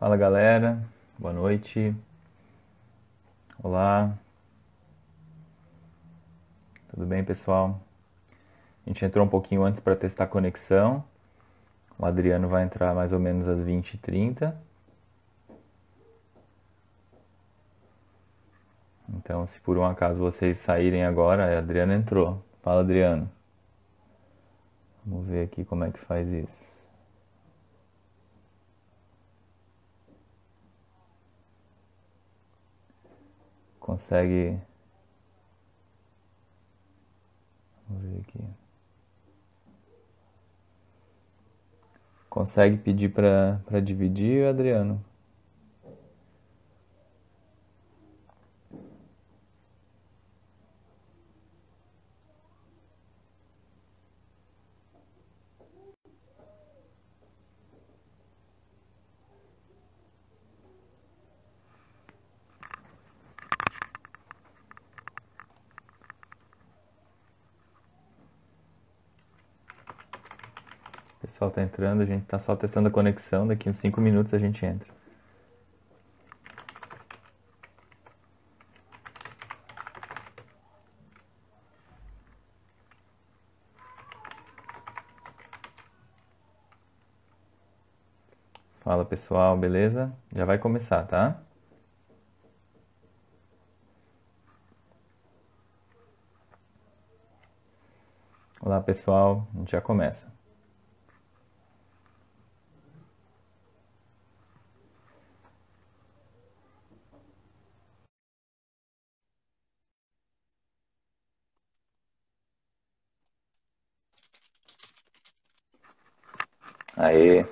Fala galera, boa noite, olá, tudo bem pessoal? A gente entrou um pouquinho antes para testar a conexão, o Adriano vai entrar mais ou menos às 20h30, então se por um acaso vocês saírem agora, a Adriano entrou. Fala Adriano, vamos ver aqui como é que faz isso. Consegue, vamos ver aqui, consegue pedir para dividir, Adriano? O pessoal tá entrando, a gente tá só testando a conexão, daqui uns 5 minutos a gente entra. Fala pessoal, beleza? Já vai começar, tá? Olá pessoal, a gente já começa. Aê.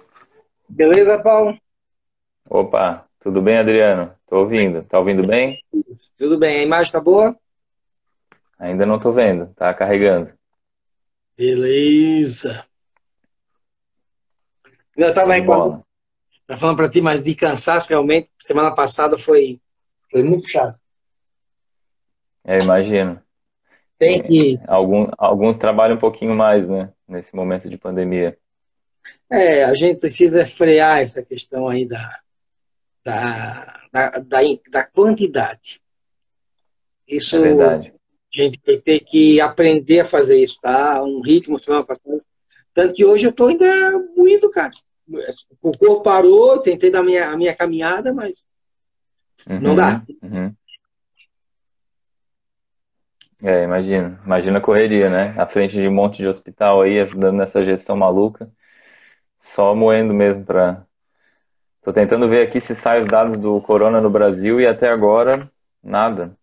Beleza, Paulo? Opa, tudo bem, Adriano? Tô ouvindo. Tá ouvindo bem? Tudo bem, a imagem tá boa? Ainda não tô vendo, tá carregando. Beleza. Eu Show estava de recordando, bola. tava falando para ti, mas de cansaço, realmente, semana passada foi muito chato. Eu imagino. Tem que, Alguns trabalham um pouquinho mais, né? Nesse momento de pandemia. a gente precisa frear essa questão aí da quantidade. É Isso, verdade. a gente vai ter que aprender a fazer isso, tá? Um ritmo semana passada. Tanto que hoje eu tô ainda moído, cara. O corpo parou, tentei dar a minha caminhada, mas não dá. Uhum, uhum. Imagino. Imagina a correria, né? À frente de um monte de hospital aí, ajudando nessa gestão maluca. Só moendo mesmo pra. Tô tentando ver aqui se saem os dados do Corona no Brasil e até agora, nada.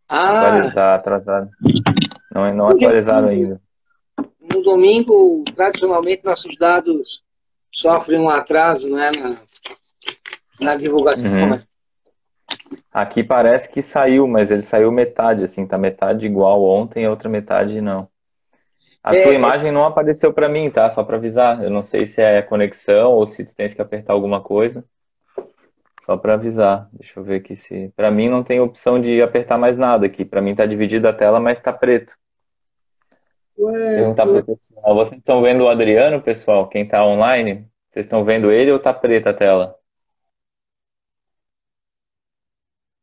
Ah, Tá atrasado. Não atualizaram ainda. no domingo, tradicionalmente, nossos dados sofrem um atraso, né, na divulgação, Uhum. né? Aqui parece que saiu, mas ele saiu metade, assim, tá metade igual ontem, a outra metade não. A tua É, imagem não apareceu pra mim, tá? Só pra avisar. Eu não sei se é conexão ou se tu tens que apertar alguma coisa. Só pra avisar. Deixa eu ver aqui se. Pra mim não tem opção de apertar mais nada aqui. Pra mim tá dividida a tela, mas tá preto. Perguntar pro pessoal. Vocês estão vendo o Adriano, pessoal? Quem tá online? Vocês estão vendo ele ou tá preta a tela?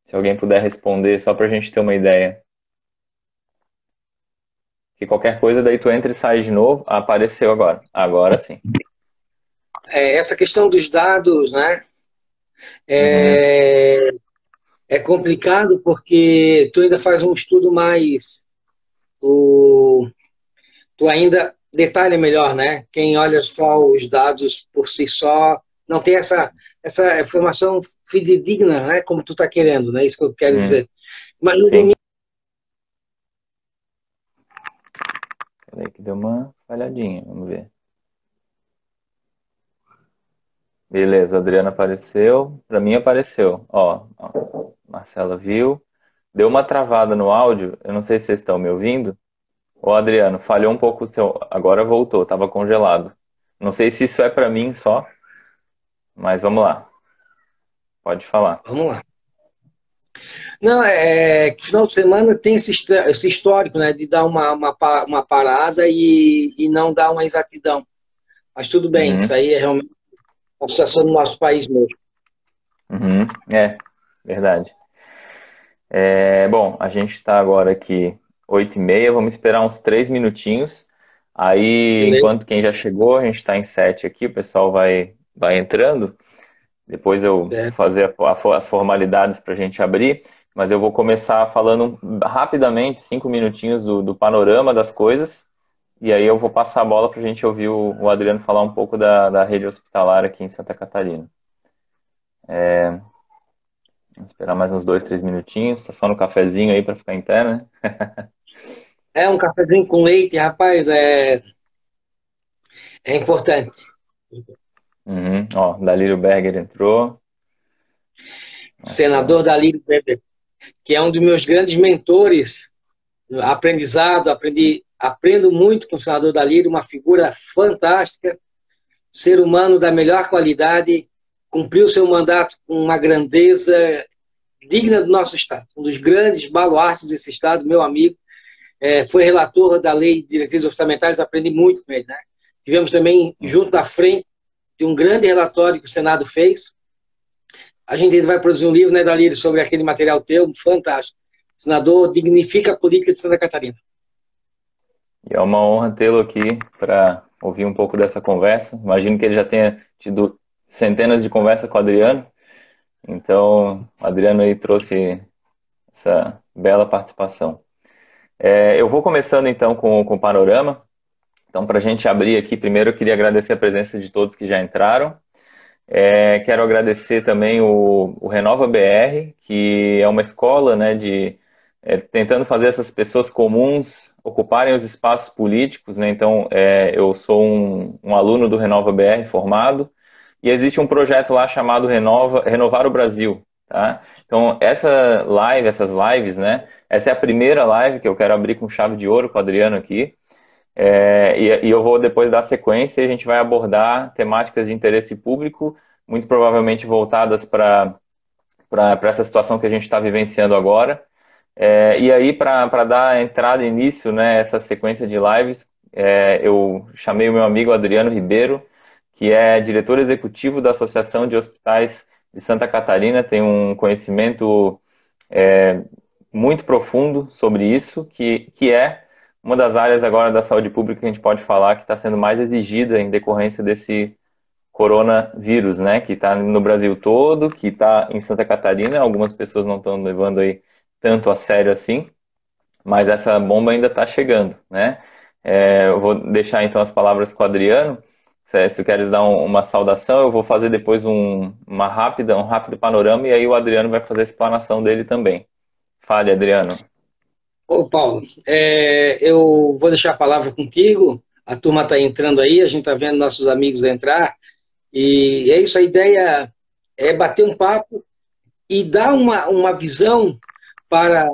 Se alguém puder responder, só pra gente ter uma ideia. Que qualquer coisa, daí tu entra e sai de novo. Apareceu agora. Agora sim. essa questão dos dados, né, Uhum. é, é complicado porque tu ainda faz um estudo mais, tu, tu ainda detalha melhor, né? Quem olha só os dados por si só não tem essa informação fidedigna, né? Como tu está querendo, né? Isso que eu quero Uhum. dizer. Mas no Sim. domingo, Peraí que deu uma falhadinha. Vamos ver. Beleza, a Adriana apareceu. Pra mim apareceu. Ó, Marcela viu. Deu uma travada no áudio. Eu não sei se vocês estão me ouvindo. Ô, Adriano, falhou um pouco o seu. Agora voltou, tava congelado. Não sei se isso é pra mim só, mas vamos lá. Pode falar. vamos lá. Não, que final de semana tem esse histórico, né, de dar uma parada e não dar uma exatidão. Mas tudo bem, isso Uhum. aí é realmente. a situação do nosso país mesmo. Uhum, é, verdade. Bom, a gente está agora aqui 8h30, vamos esperar uns 3 minutinhos. Aí, Beleza? enquanto quem já chegou, a gente está em 7 aqui, o pessoal vai entrando. Depois eu vou Certo. fazer as formalidades para a gente abrir, mas eu vou começar falando rapidamente, 5 minutinhos do panorama das coisas, e aí eu vou passar a bola para a gente ouvir o Adriano falar um pouco da rede hospitalar aqui em Santa Catarina. Vamos esperar mais uns 2, 3 minutinhos, tá só no cafezinho aí para ficar em pé, né? É um cafezinho com leite, rapaz, é importante. Uhum. Ó, Dalírio Berger entrou. Senador Nossa. Dalírio Weber, que é um dos meus grandes mentores, aprendizado, aprendo muito com o senador Dalírio, uma figura fantástica, ser humano da melhor qualidade, cumpriu seu mandato com uma grandeza digna do nosso Estado, um dos grandes baluartes desse Estado, meu amigo, foi relator da Lei de Diretrizes Orçamentárias, aprendi muito com ele. Né? Tivemos também, junto da frente, de um grande relatório que o Senado fez. A gente ainda vai produzir um livro, né, Dalírio, sobre aquele material teu, fantástico. O senador dignifica a política de Santa Catarina. E é uma honra tê-lo aqui para ouvir um pouco dessa conversa. Imagino que ele já tenha tido centenas de conversas com o Adriano. Então, o Adriano aí trouxe essa bela participação. Eu vou começando então com o panorama. Então, para a gente abrir aqui, primeiro eu queria agradecer a presença de todos que já entraram. Quero agradecer também o Renova BR, que é uma escola, né, tentando fazer essas pessoas comuns ocuparem os espaços políticos, né? Então, eu sou um aluno do Renova BR formado, e existe um projeto lá chamado Renovar o Brasil, tá? Então, essas lives, né? Essa é a primeira live que eu quero abrir com chave de ouro com o Adriano aqui. E eu vou depois dar sequência e a gente vai abordar temáticas de interesse público, muito provavelmente voltadas para essa situação que a gente está vivenciando agora. E aí, para dar entrada e início, né, essa sequência de lives, eu chamei o meu amigo Adriano Ribeiro, que é diretor executivo da Associação de Hospitais de Santa Catarina, tem um conhecimento muito profundo sobre isso, que é uma das áreas agora da saúde pública que a gente pode falar que está sendo mais exigida em decorrência desse coronavírus, né? Que está no Brasil todo, que está em Santa Catarina. Algumas pessoas não estão levando aí tanto a sério assim, mas essa bomba ainda está chegando, né? Eu vou deixar então as palavras com o Adriano. Se tu queres dar uma saudação, eu vou fazer depois um rápido panorama e aí o Adriano vai fazer a explanação dele também. Fale, Adriano. Ô, Paulo, eu vou deixar a palavra contigo. A turma está entrando aí, a gente está vendo nossos amigos entrar. E é isso, a ideia é bater um papo e dar uma visão para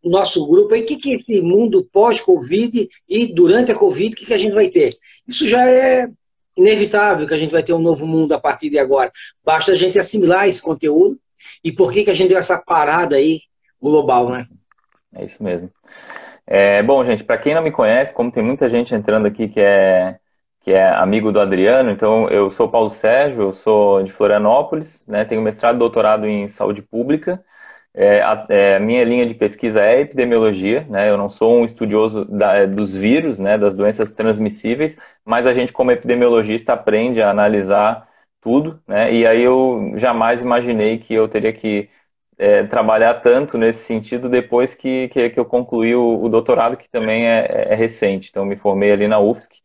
o nosso grupo aí, o que é esse mundo pós-Covid e durante a Covid, o que a gente vai ter? Isso já é inevitável que a gente vai ter um novo mundo a partir de agora. Basta a gente assimilar esse conteúdo e por que a gente deu essa parada aí global, né? É isso mesmo. Bom, gente, para quem não me conhece, como tem muita gente entrando aqui que é amigo do Adriano, então eu sou Paulo Sérgio, eu sou de Florianópolis, né, tenho mestrado e doutorado em saúde pública. A minha linha de pesquisa é epidemiologia, né, eu não sou um estudioso dos vírus, né, das doenças transmissíveis, mas a gente, como epidemiologista, aprende a analisar tudo, né, e aí eu jamais imaginei que eu teria que trabalhar tanto nesse sentido depois que eu concluí o doutorado, que também é recente. Então, me formei ali na UFSC.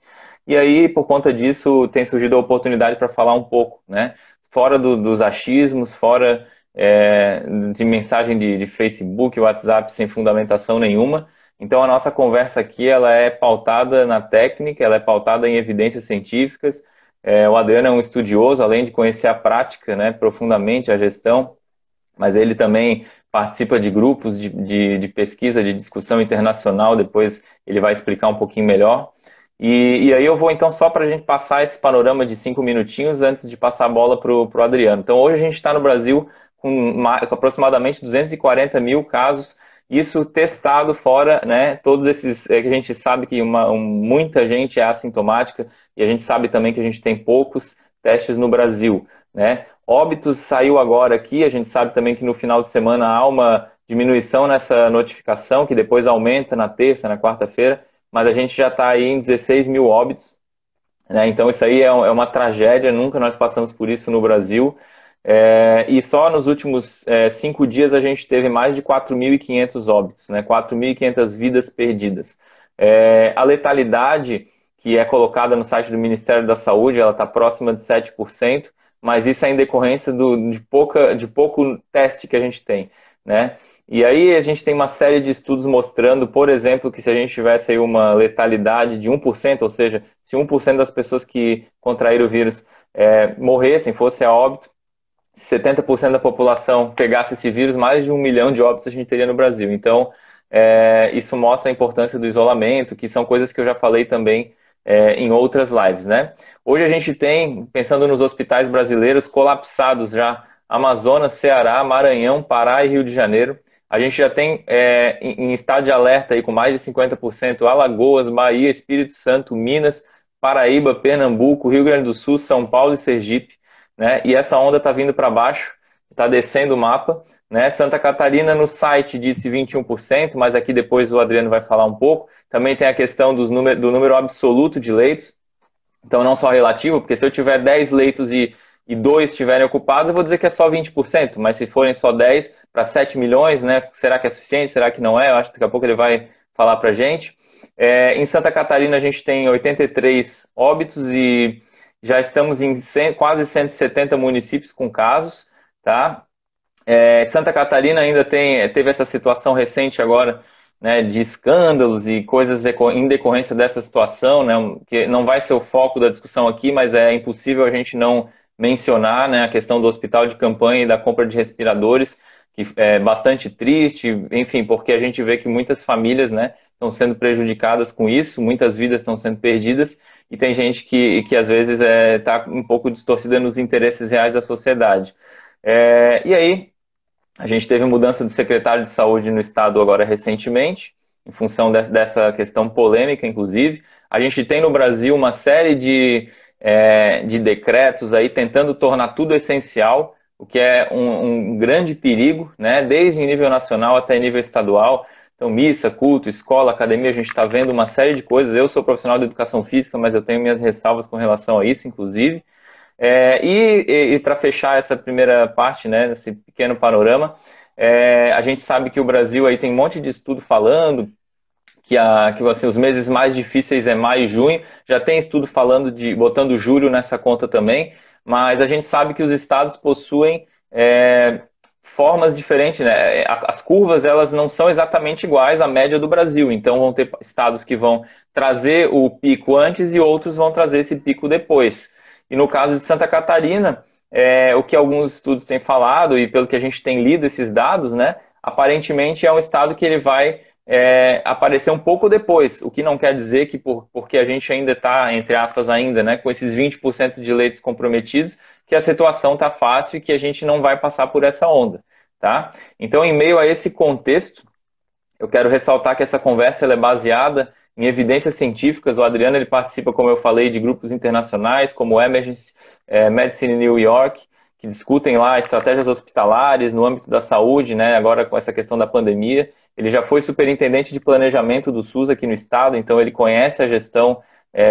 E aí, por conta disso, tem surgido a oportunidade para falar um pouco, né? Fora dos achismos, fora de mensagem de Facebook, WhatsApp sem fundamentação nenhuma. Então, a nossa conversa aqui, ela é pautada na técnica, ela é pautada em evidências científicas. O Adriano é um estudioso, além de conhecer a prática, né, profundamente, a gestão, mas ele também participa de grupos de pesquisa, de discussão internacional, depois ele vai explicar um pouquinho melhor. E aí eu vou então só para a gente passar esse panorama de 5 minutinhos antes de passar a bola para o Adriano. Então hoje a gente está no Brasil com aproximadamente 240 mil casos, isso testado fora, né, todos esses, que a gente sabe que muita gente é assintomática, e a gente sabe também que a gente tem poucos testes no Brasil, né? Óbitos saiu agora aqui, a gente sabe também que no final de semana há uma diminuição nessa notificação, que depois aumenta na terça, na quarta-feira, mas a gente já está aí em 16 mil óbitos, né? Então isso aí é uma tragédia, nunca nós passamos por isso no Brasil. E só nos últimos 5 dias a gente teve mais de 4.500 óbitos, né? 4.500 vidas perdidas. A letalidade que é colocada no site do Ministério da Saúde, ela está próxima de 7%, mas isso é em decorrência de pouco teste que a gente tem, né? E aí a gente tem uma série de estudos mostrando, por exemplo, que se a gente tivesse aí uma letalidade de 1%, ou seja, se 1% das pessoas que contraíram o vírus morressem, fosse a óbito, se 70% da população pegasse esse vírus, mais de 1 milhão de óbitos a gente teria no Brasil. Então, isso mostra a importância do isolamento, que são coisas que eu já falei também em outras lives, né? Hoje a gente tem, pensando nos hospitais brasileiros, colapsados já Amazonas, Ceará, Maranhão, Pará e Rio de Janeiro. A gente já tem em estado de alerta aí com mais de 50% Alagoas, Bahia, Espírito Santo, Minas, Paraíba, Pernambuco, Rio Grande do Sul, São Paulo e Sergipe, né? E essa onda está vindo para baixo, está descendo o mapa, né? Santa Catarina no site disse 21%, mas aqui depois o Adriano vai falar um pouco. Também tem a questão do número absoluto de leitos, então não só relativo, porque se eu tiver 10 leitos e 2 estiverem ocupados, eu vou dizer que é só 20%, mas se forem só 10 para 7 milhões, né? Será que é suficiente? Será que não é? Eu acho que daqui a pouco ele vai falar para a gente. Em Santa Catarina a gente tem 83 óbitos e já estamos em quase 170 municípios com casos, tá? Santa Catarina ainda teve essa situação recente agora, né, de escândalos e coisas em decorrência dessa situação, né, que não vai ser o foco da discussão aqui, mas é impossível a gente não mencionar, né, a questão do hospital de campanha e da compra de respiradores, que é bastante triste, enfim, porque a gente vê que muitas famílias, né, estão sendo prejudicadas com isso, muitas vidas estão sendo perdidas, e tem gente que às vezes está um pouco distorcida nos interesses reais da sociedade. E aí, a gente teve mudança de secretário de saúde no estado agora recentemente, em função dessa questão polêmica, inclusive. A gente tem no Brasil uma série de decretos aí tentando tornar tudo essencial, o que é um grande perigo, né? Desde nível nacional até nível estadual. Então, missa, culto, escola, academia, a gente está vendo uma série de coisas. Eu sou profissional de educação física, mas eu tenho minhas ressalvas com relação a isso, inclusive. E para fechar essa primeira parte, né, nesse pequeno panorama, a gente sabe que o Brasil aí tem um monte de estudo falando que assim, os meses mais difíceis é maio e junho, já tem estudo falando botando julho nessa conta também, mas a gente sabe que os estados possuem formas diferentes, né? As curvas elas não são exatamente iguais à média do Brasil, então vão ter estados que vão trazer o pico antes e outros vão trazer esse pico depois. E no caso de Santa Catarina, o que alguns estudos têm falado, e pelo que a gente tem lido esses dados, né, aparentemente é um estado que ele vai aparecer um pouco depois, o que não quer dizer que porque a gente ainda está, entre aspas, ainda, né, com esses 20% de leitos comprometidos, que a situação está fácil e que a gente não vai passar por essa onda. Tá? Então, em meio a esse contexto, eu quero ressaltar que essa conversa ela é baseada em evidências científicas. O Adriano ele participa, como eu falei, de grupos internacionais, como o Emergency Medicine New York, que discutem lá estratégias hospitalares no âmbito da saúde, né, agora com essa questão da pandemia. Ele já foi superintendente de planejamento do SUS aqui no estado, então ele conhece a gestão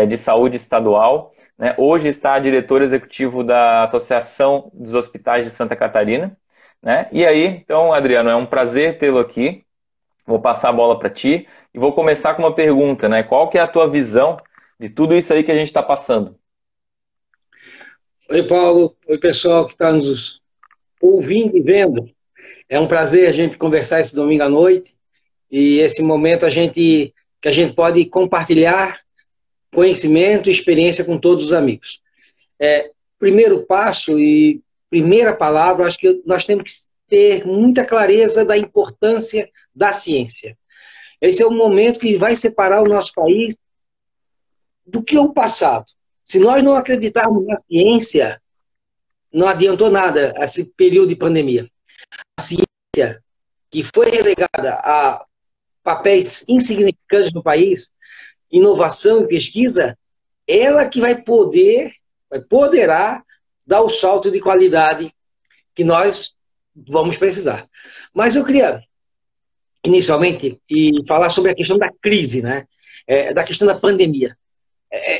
de saúde estadual. Né? Hoje está diretor executivo da Associação dos Hospitais de Santa Catarina. Né? E aí, então, Adriano, é um prazer tê-lo aqui. Vou passar a bola para ti e vou começar com uma pergunta, né? Qual que é a tua visão de tudo isso aí que a gente está passando? Oi, Paulo. Oi, pessoal que está nos ouvindo e vendo. É um prazer a gente conversar esse domingo à noite e esse momento que a gente pode compartilhar conhecimento e experiência com todos os amigos. Primeiro passo e primeira palavra, acho que nós temos que ter muita clareza da importância da ciência. Esse é o momento que vai separar o nosso país do que o passado. Se nós não acreditarmos na ciência, não adiantou nada esse período de pandemia. A ciência, que foi relegada a papéis insignificantes no país, inovação e pesquisa, ela que vai poder poderá dar o salto de qualidade que nós vamos precisar. Mas eu queria, inicialmente, falar sobre a questão da crise, né? Da questão da pandemia.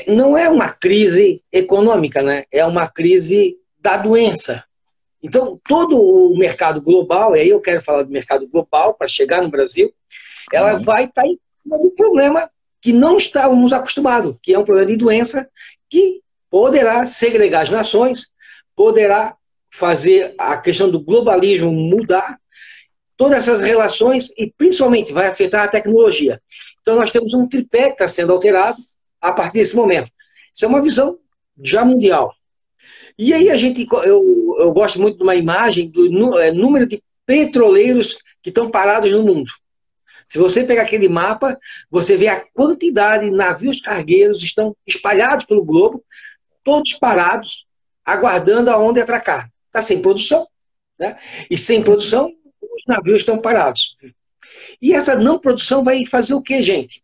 Não é uma crise econômica, né? É uma crise da doença. Então, todo o mercado global, e aí eu quero falar do mercado global, para chegar no Brasil, ela vai estar em cima do problema que não estávamos acostumados, que é um problema de doença que poderá segregar as nações, poderá fazer a questão do globalismo mudar, todas essas relações, e principalmente vai afetar a tecnologia. Então nós temos um tripé que está sendo alterado a partir desse momento. Isso é uma visão já mundial. E aí eu gosto muito de uma imagem do número de petroleiros que estão parados no mundo. Se você pegar aquele mapa, você vê a quantidade de navios cargueiros estão espalhados pelo globo, todos parados, aguardando aonde atracar. Está sem produção, né? E sem produção, os navios estão parados. E essa não produção vai fazer o quê, gente?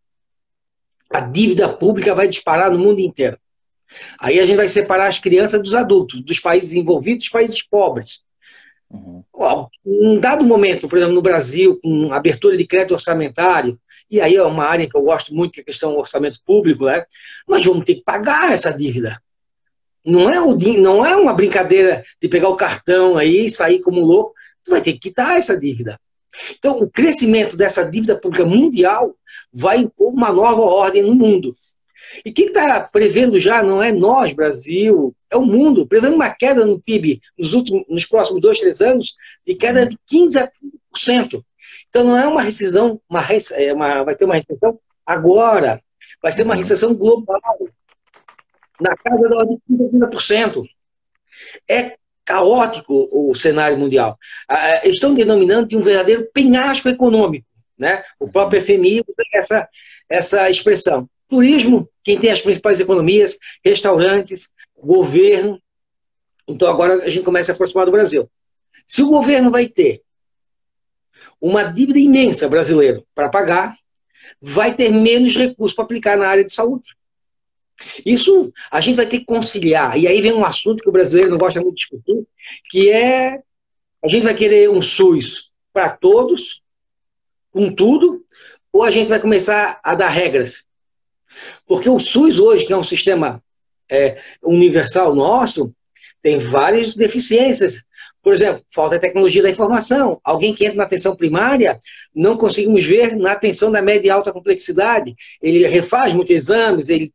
A dívida pública vai disparar no mundo inteiro. Aí a gente vai separar as crianças dos adultos, dos países envolvidos dos países pobres. Um dado momento, por exemplo, no Brasil, com abertura de crédito orçamentário, e aí é uma área que eu gosto muito, que é a questão do orçamento público, né? Nós vamos ter que pagar essa dívida. Não é uma brincadeira de pegar o cartão aí e sair como louco. Tu vai ter que quitar essa dívida. Então, o crescimento dessa dívida pública mundial vai impor uma nova ordem no mundo. E quem está prevendo já não é nós, Brasil, é o mundo, prevendo uma queda no PIB nos próximos 2, 3 anos, de queda de 15% a 30%. Então não é uma recessão, vai ter uma recessão agora, vai ser uma recessão global, na casa da ordem de 15% a 30%. É caótico o cenário mundial. Estão denominando de um verdadeiro penhasco econômico, né? O próprio FMI usa essa expressão. Turismo, quem tem as principais economias, restaurantes, governo. Então agora a gente começa a aproximar do Brasil. Se o governo vai ter uma dívida imensa brasileira para pagar, vai ter menos recursos para aplicar na área de saúde. Isso a gente vai ter que conciliar. E aí vem um assunto que o brasileiro não gosta muito de discutir, que é a gente vai querer um SUS para todos, com tudo, ou a gente vai começar a dar regras. Porque o SUS hoje, que é um sistema universal nosso, tem várias deficiências. Por exemplo, falta a tecnologia da informação. Alguém que entra na atenção primária, não conseguimos ver na atenção da média e alta complexidade. Ele refaz muitos exames, ele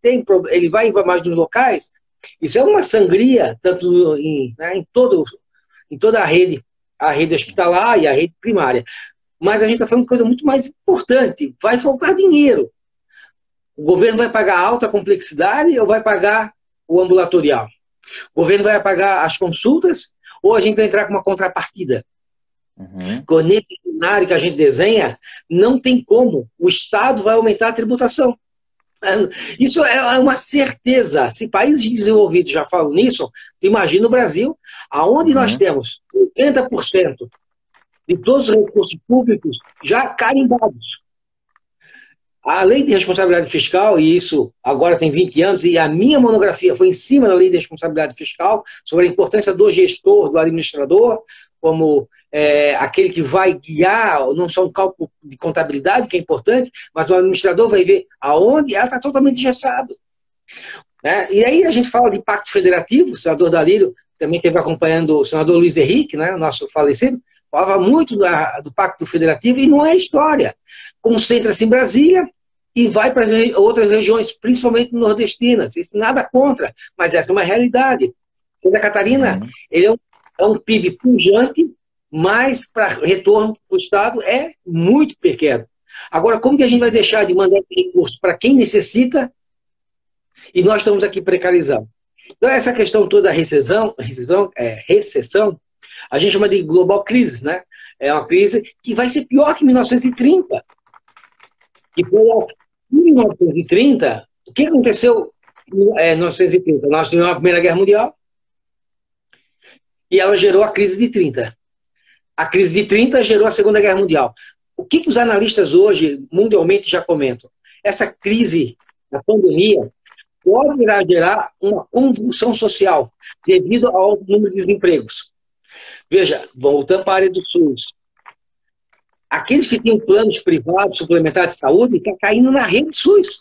vai em mais dos locais. Isso é uma sangria, tanto em toda a rede hospitalar e a rede primária. Mas a gente está falando de coisa muito mais importante. Vai faltar dinheiro. O governo vai pagar a alta complexidade ou vai pagar o ambulatorial? O governo vai pagar as consultas ou a gente vai entrar com uma contrapartida? Nesse cenário que a gente desenha, não tem como. O Estado vai aumentar a tributação. Isso é uma certeza. Se países desenvolvidos já falam nisso, imagina o Brasil, aonde nós temos 80% de todos os recursos públicos já carimbados. A lei de responsabilidade fiscal, e isso agora tem 20 anos, e a minha monografia foi em cima da lei de responsabilidade fiscal, sobre a importância do gestor, do administrador, como aquele que vai guiar, não só um cálculo de contabilidade, que é importante, mas o administrador vai ver aonde ela está totalmente engessado. Né? E aí a gente fala de pacto federativo, o senador Dalírio também esteve acompanhando o senador Luiz Henrique, né, nosso falecido, falava muito do pacto federativo e não é história. Concentra-se em Brasília e vai para outras regiões, principalmente nordestinas. Isso, nada contra, mas essa é uma realidade. Santa Catarina, ele é um PIB pujante, mas para retorno para o Estado é muito pequeno. Agora, como que a gente vai deixar de mandar recursos para quem necessita e nós estamos aqui precarizando? Então, essa questão toda da recessão, a gente chama de global crisis, né? É uma crise que vai ser pior que 1930. E em 1930, o que aconteceu em 1930? Nós tivemos a Primeira Guerra Mundial e ela gerou a crise de 30. A crise de 30 gerou a Segunda Guerra Mundial. O que os analistas hoje, mundialmente, já comentam? Essa crise, a pandemia, pode gerar uma convulsão social devido ao número de desempregos. Veja, voltando para a área do SUS, aqueles que têm planos privados suplementares de saúde estão caindo na rede SUS.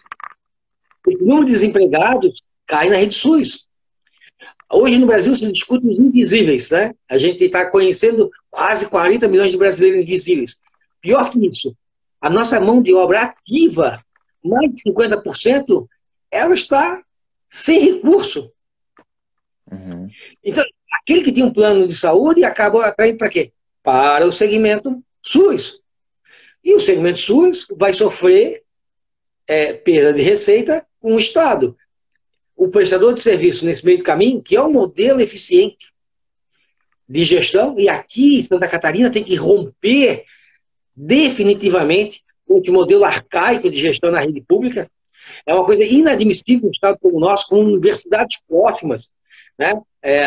O número de desempregados cai na rede SUS. Hoje no Brasil se discute os invisíveis, né? A gente está conhecendo quase 40 milhões de brasileiros invisíveis. Pior que isso, a nossa mão de obra ativa, mais de 50%, ela está sem recurso. Uhum. Então, aquele que tem um plano de saúde acaba atraindo para quê? Para o segmento SUS. E o segmento SUS vai sofrer perda de receita com o Estado. O prestador de serviço nesse meio do caminho, que é um modelo eficiente de gestão, e aqui Santa Catarina tem que romper definitivamente com esse modelo arcaico de gestão na rede pública. É uma coisa inadmissível um Estado como o nosso, com universidades próximas, né?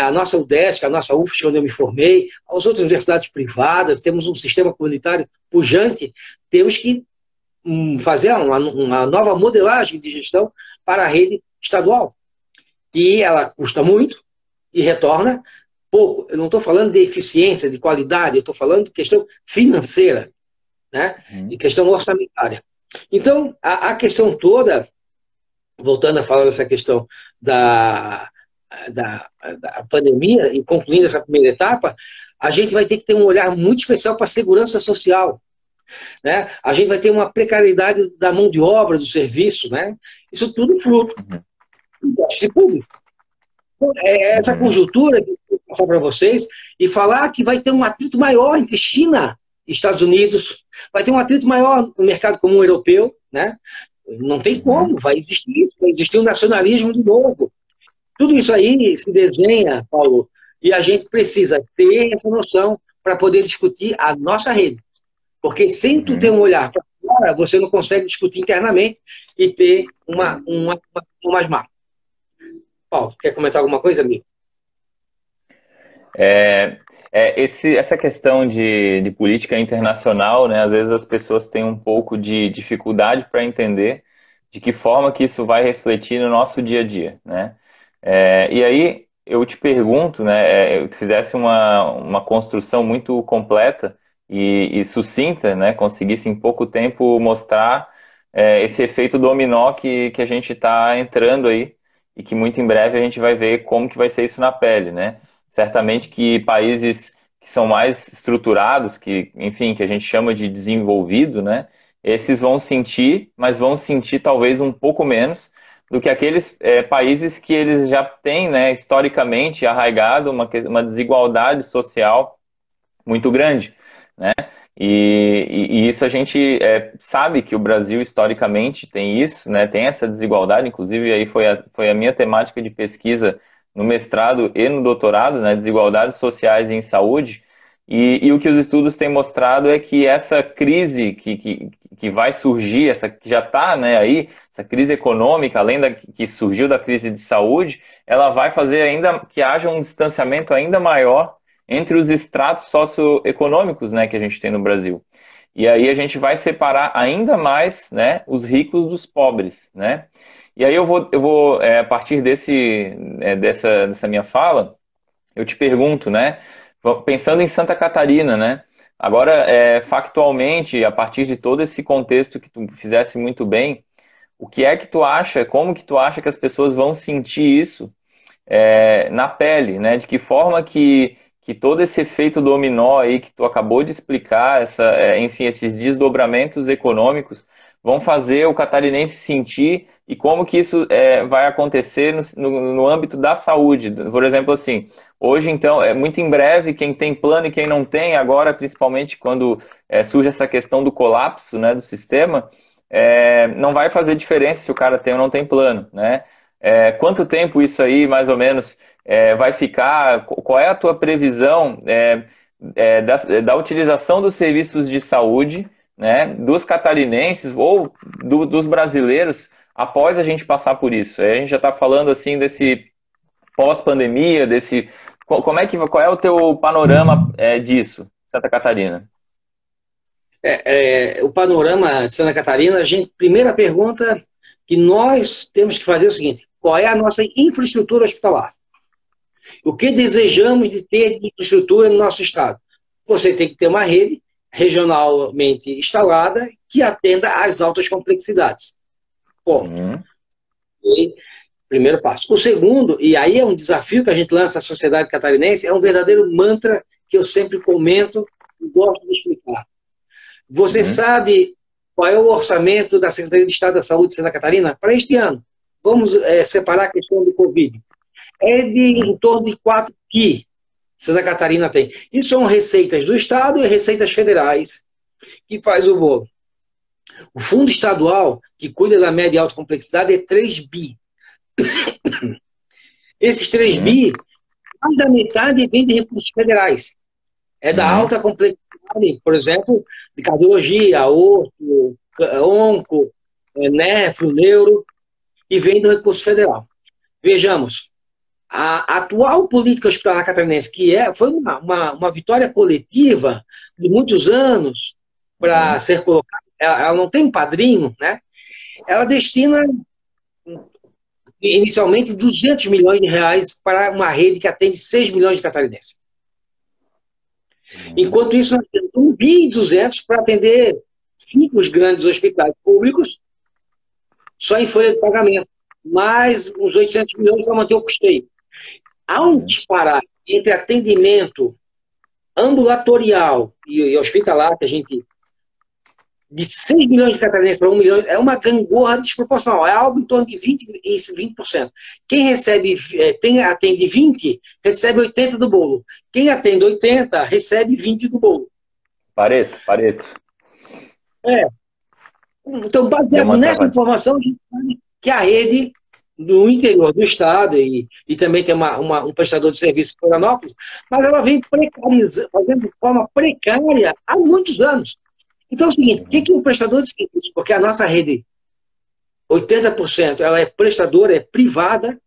A nossa UDESC, a nossa UFSC, onde eu me formei, as outras universidades privadas, temos um sistema comunitário pujante, temos que fazer uma nova modelagem de gestão para a rede estadual, que ela custa muito e retorna pouco. Eu não estou falando de eficiência, de qualidade, eu estou falando de questão financeira, né? E questão orçamentária. Então, a questão toda, voltando a falar dessa questão da pandemia e concluindo essa primeira etapa, a gente vai ter que ter um olhar muito especial para a segurança social, né? A gente vai ter uma precariedade da mão de obra, do serviço, né? Isso tudo fruto do déficit público. Então, essa conjuntura que eu vou passar para vocês e falar que vai ter um atrito maior entre China e Estados Unidos, vai ter um atrito maior no mercado comum europeu, né? Não tem como, vai existir um nacionalismo de novo. Tudo isso aí se desenha, Paulo, e a gente precisa ter essa noção para poder discutir a nossa rede. Porque sem tu ter um olhar para fora, você não consegue discutir internamente e ter uma mais má. Paulo, quer comentar alguma coisa, amigo? Essa questão de política internacional, né, às vezes as pessoas têm um pouco de dificuldade para entender de que forma que isso vai refletir no nosso dia a dia, né? E aí eu te pergunto, né, eu fizesse uma construção muito completa e sucinta, né, conseguisse em pouco tempo mostrar esse efeito dominó que a gente está entrando aí e que muito em breve a gente vai ver como que vai ser isso na pele, né? Certamente que países que são mais estruturados, que, enfim, que a gente chama de desenvolvido, né? Esses vão sentir, mas vão sentir talvez um pouco menos do que aqueles países que eles já têm, né, historicamente arraigado uma desigualdade social muito grande, né? E isso a gente sabe que o Brasil historicamente tem isso, né? Tem essa desigualdade, inclusive aí foi a minha temática de pesquisa no mestrado e no doutorado, né? Desigualdades sociais em saúde. E o que os estudos têm mostrado é que essa crise que vai surgir, essa que já está, né, aí, essa crise econômica, além da que surgiu da crise de saúde, ela vai fazer ainda que haja um distanciamento ainda maior entre os estratos socioeconômicos, né, que a gente tem no Brasil. E aí a gente vai separar ainda mais, né, os ricos dos pobres, né? E aí eu vou a partir dessa minha fala, eu te pergunto, né, pensando em Santa Catarina, né? Agora, factualmente, a partir de todo esse contexto que tu fizesse muito bem, o que é que tu acha, como que tu acha que as pessoas vão sentir isso na pele, né? De que forma que todo esse efeito dominó aí que tu acabou de explicar, enfim, esses desdobramentos econômicos vão fazer o catarinense sentir e como que isso vai acontecer no âmbito da saúde. Por exemplo, assim, hoje, então, muito em breve, quem tem plano e quem não tem, agora, principalmente quando surge essa questão do colapso, né, do sistema, não vai fazer diferença se o cara tem ou não tem plano, né? Quanto tempo isso aí, mais ou menos, vai ficar? Qual é a tua previsão da utilização dos serviços de saúde, né, dos catarinenses ou dos brasileiros após a gente passar por isso? A gente já está falando assim desse pós-pandemia, qual é o teu panorama disso, Santa Catarina? O panorama de Santa Catarina, primeira pergunta, que nós temos que fazer o seguinte: qual é a nossa infraestrutura hospitalar? O que desejamos de ter de infraestrutura no nosso estado? Você tem que ter uma rede regionalmente instalada que atenda às altas complexidades. Ponto. Uhum. Primeiro passo. O segundo, e aí é um desafio que a gente lança à sociedade catarinense, é um verdadeiro mantra que eu sempre comento e gosto de explicar. Você sabe qual é o orçamento da Secretaria de Estado da Saúde de Santa Catarina para este ano? Vamos separar a questão do Covid. É de em torno de 4 bi Santa Catarina tem. Isso são receitas do Estado e receitas federais que faz o bolo. O fundo estadual, que cuida da média e alta complexidade, é 3 bi. Esses 3 bi, mais da metade vem de recursos federais. É da alta complexidade, por exemplo, de cardiologia, osso, onco, nefro, neuro, e vem do recurso federal. Vejamos, a atual política hospitalar catarinense, foi uma vitória coletiva de muitos anos para ser colocada, ela não tem um padrinho, né? Ela destina inicialmente 200 milhões de reais para uma rede que atende 6 milhões de catarinenses. Enquanto isso, nós temos 1,2 bilhão para atender 5 grandes hospitais públicos, só em folha de pagamento, mais uns 800 milhões para manter o custeio. Há um disparate entre atendimento ambulatorial e hospitalar, que a gente, de 6 milhões de catarinenses para 1 milhão, é uma gangorra desproporcional, é algo em torno de 20%. Quem atende 20, recebe 80 do bolo. Quem atende 80, recebe 20 do bolo. Pareto. Então, baseado nessa informação, a gente sabe que a rede do interior do estado, e também tem um prestador de serviço em Florianópolis, mas ela vem fazendo de forma precária há muitos anos. Então é o seguinte, o que é um prestador de serviço? Porque a nossa rede, 80%, ela é prestadora, é privada.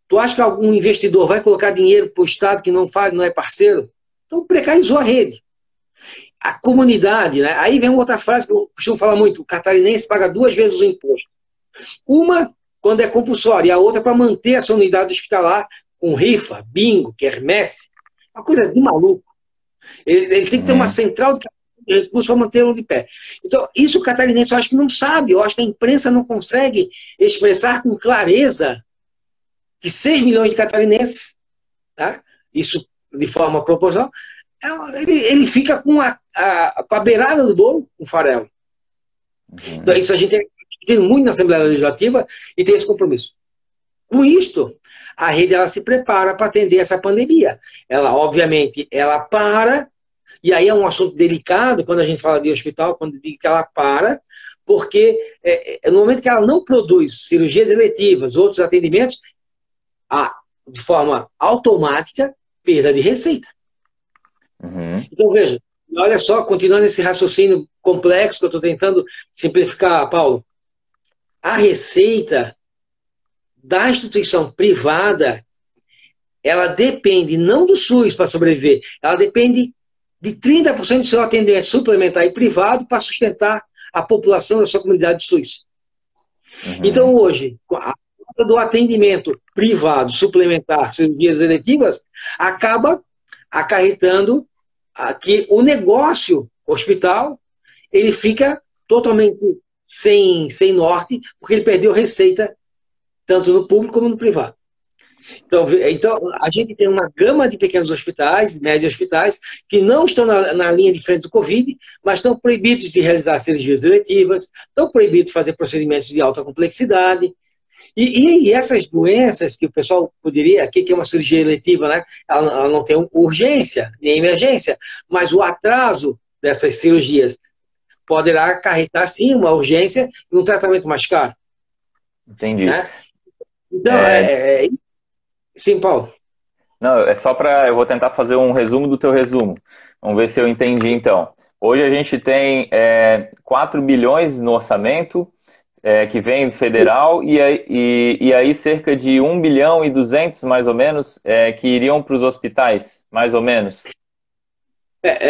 Tu acha que algum investidor vai colocar dinheiro para o estado que não é parceiro? Então precarizou a rede. A comunidade, né? Aí vem uma outra frase que eu costumo falar muito: o catarinense paga 2 vezes o imposto. Uma quando é compulsória, e a outra para manter a sua unidade hospitalar com rifa, bingo, quermesse. Uma coisa de maluco. Ele tem que ter uma central de recursos para mantê-lo de pé. Então, isso o catarinense eu acho que não sabe. Eu acho que a imprensa não consegue expressar com clareza que 6 milhões de catarinenses, tá? Isso de forma proporcional, ele fica com a beirada do bolo, com o farelo. Então, isso a gente tem muito na Assembleia Legislativa e tem esse compromisso. Com isto, a rede ela se prepara para atender essa pandemia. Ela, obviamente, ela para, e aí é um assunto delicado quando a gente fala de hospital, quando diz que ela para, porque no momento que ela não produz cirurgias eletivas, outros atendimentos, há, de forma automática, perda de receita. Então, veja, olha só, continuando esse raciocínio complexo que eu estou tentando simplificar, Paulo, a receita da instituição privada, ela depende não do SUS para sobreviver, ela depende de 30% do seu atendimento suplementar e privado para sustentar a população da sua comunidade SUS. Então, hoje, a falta do atendimento privado suplementar, cirurgias eletivas, acaba acarretando que o negócio hospital ele fica totalmente sem norte, porque ele perdeu receita tanto no público como no privado. Então, a gente tem uma gama de pequenos hospitais, médios hospitais, que não estão na linha de frente do Covid, mas estão proibidos de realizar cirurgias eletivas, estão proibidos de fazer procedimentos de alta complexidade. E essas doenças que o pessoal poderia, aqui que é uma cirurgia eletiva, né? Ela não tem urgência, nem emergência, mas o atraso dessas cirurgias poderá acarretar, sim, uma urgência e um tratamento mais caro. Entendi. Né? Então, sim, Paulo. Não, é só para... Eu vou tentar fazer um resumo do teu resumo. Vamos ver se eu entendi, então. Hoje a gente tem 4 bilhões no orçamento, que vem federal, e aí cerca de 1 bilhão e 200, mais ou menos, que iriam para os hospitais, mais ou menos.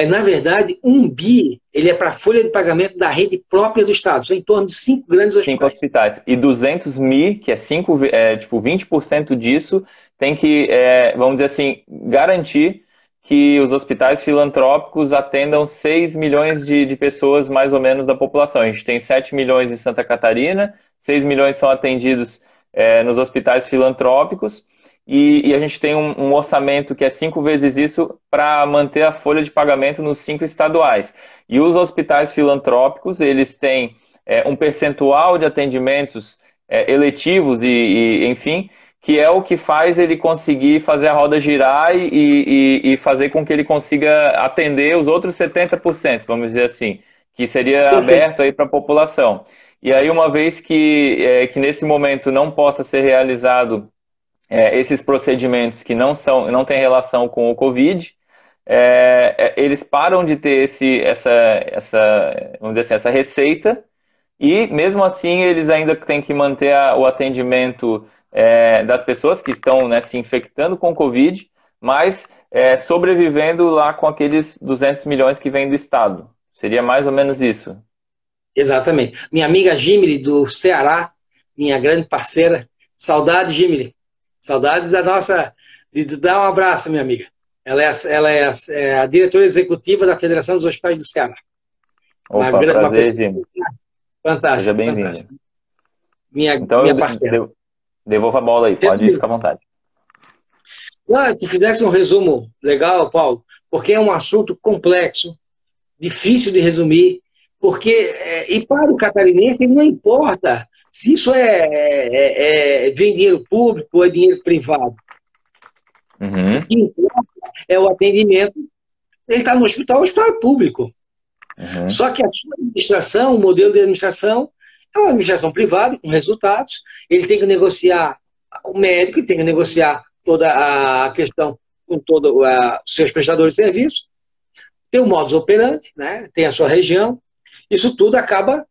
Na verdade, 1 bi ele é para a folha de pagamento da rede própria do Estado. São em torno de 5 grandes 5 hospitais. hospitais. E 200 mil, que é, tipo 20% disso, tem que, vamos dizer assim, garantir que os hospitais filantrópicos atendam 6 milhões de pessoas, mais ou menos, da população. A gente tem 7 milhões em Santa Catarina, 6 milhões são atendidos nos hospitais filantrópicos, e a gente tem um orçamento que é 5 vezes isso para manter a folha de pagamento nos 5 estaduais. E os hospitais filantrópicos, eles têm um percentual de atendimentos eletivos enfim, que é o que faz ele conseguir fazer a roda girar e fazer com que ele consiga atender os outros 70%, vamos dizer assim, que seria Perfeito. aberto aí para a população. E aí, uma vez que nesse momento não possa ser realizado esses procedimentos que não têm relação com o Covid, eles param de ter vamos dizer assim, essa receita, e mesmo assim eles ainda têm que manter o atendimento das pessoas que estão, né, se infectando com Covid, mas sobrevivendo lá com aqueles 200 milhões que vêm do Estado. Seria mais ou menos isso. Exatamente. Minha amiga Jimmy, do Ceará, minha grande parceira. Saudade, Jimmy. Saudade da nossa. De dar um abraço, minha amiga. Ela é a diretora executiva da Federação dos Hospitais do Ceará. Opa, prazer, Jimmy. Seja Fantástica, bem-vindo. fantástica. Minha, Então, minha parceira. devolvo a bola aí, pode ficar à vontade. Tu fizesse um resumo legal, Paulo, porque é um assunto complexo, difícil de resumir, porque, e para o catarinense, não importa se isso vem dinheiro público ou é dinheiro privado. Uhum. O que importa é o atendimento. Ele está no hospital, o hospital é público. Uhum. Só que a sua administração, o modelo de administração, é uma administração privada, com resultados. Ele tem que negociar, o médico tem que negociar toda a questão com todos os seus prestadores de serviço. Tem o modus operandi, né? Tem a sua região. Isso tudo acaba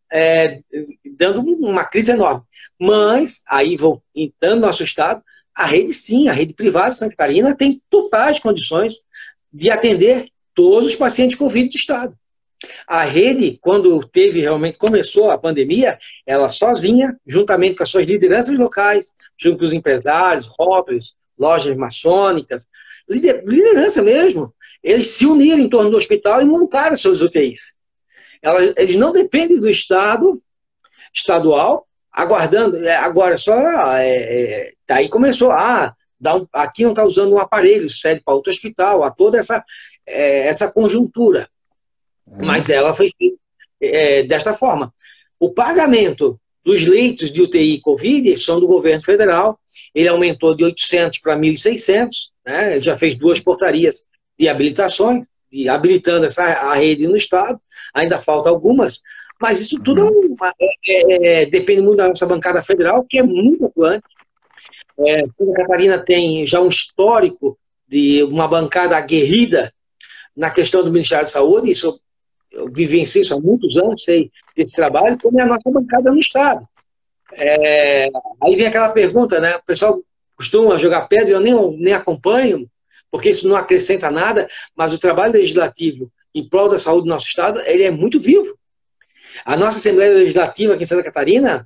dando uma crise enorme. Mas, aí, voltando no nosso estado, a rede sim, a rede privada de Santa Catarina tem totais condições de atender todos os pacientes Covid do estado. A rede, quando realmente começou a pandemia, ela sozinha, juntamente com as suas lideranças locais, junto com os empresários, hoppers, lojas maçônicas, liderança mesmo, eles se uniram em torno do hospital e montaram suas UTIs. Eles não dependem do Estado, estadual, aguardando, agora só, daí começou, aqui não está usando um aparelho, serve para outro hospital, há toda essa conjuntura. Mas ela foi feita desta forma. O pagamento dos leitos de UTI Covid são do governo federal, ele aumentou de 800 para 1.600, né? Ele já fez 2 portarias de habilitações, habilitando a rede no estado, ainda falta algumas, mas isso tudo depende muito da nossa bancada federal, que é muito atuante. Santa Catarina tem já um histórico de uma bancada aguerrida na questão do Ministério da Saúde, isso eu vivenciei isso há muitos anos, sei desse trabalho, como é a nossa bancada no estado. Aí vem aquela pergunta, né? O pessoal costuma jogar pedra, eu nem acompanho, porque isso não acrescenta nada, mas o trabalho legislativo em prol da saúde do nosso estado, ele é muito vivo. A nossa Assembleia Legislativa aqui em Santa Catarina,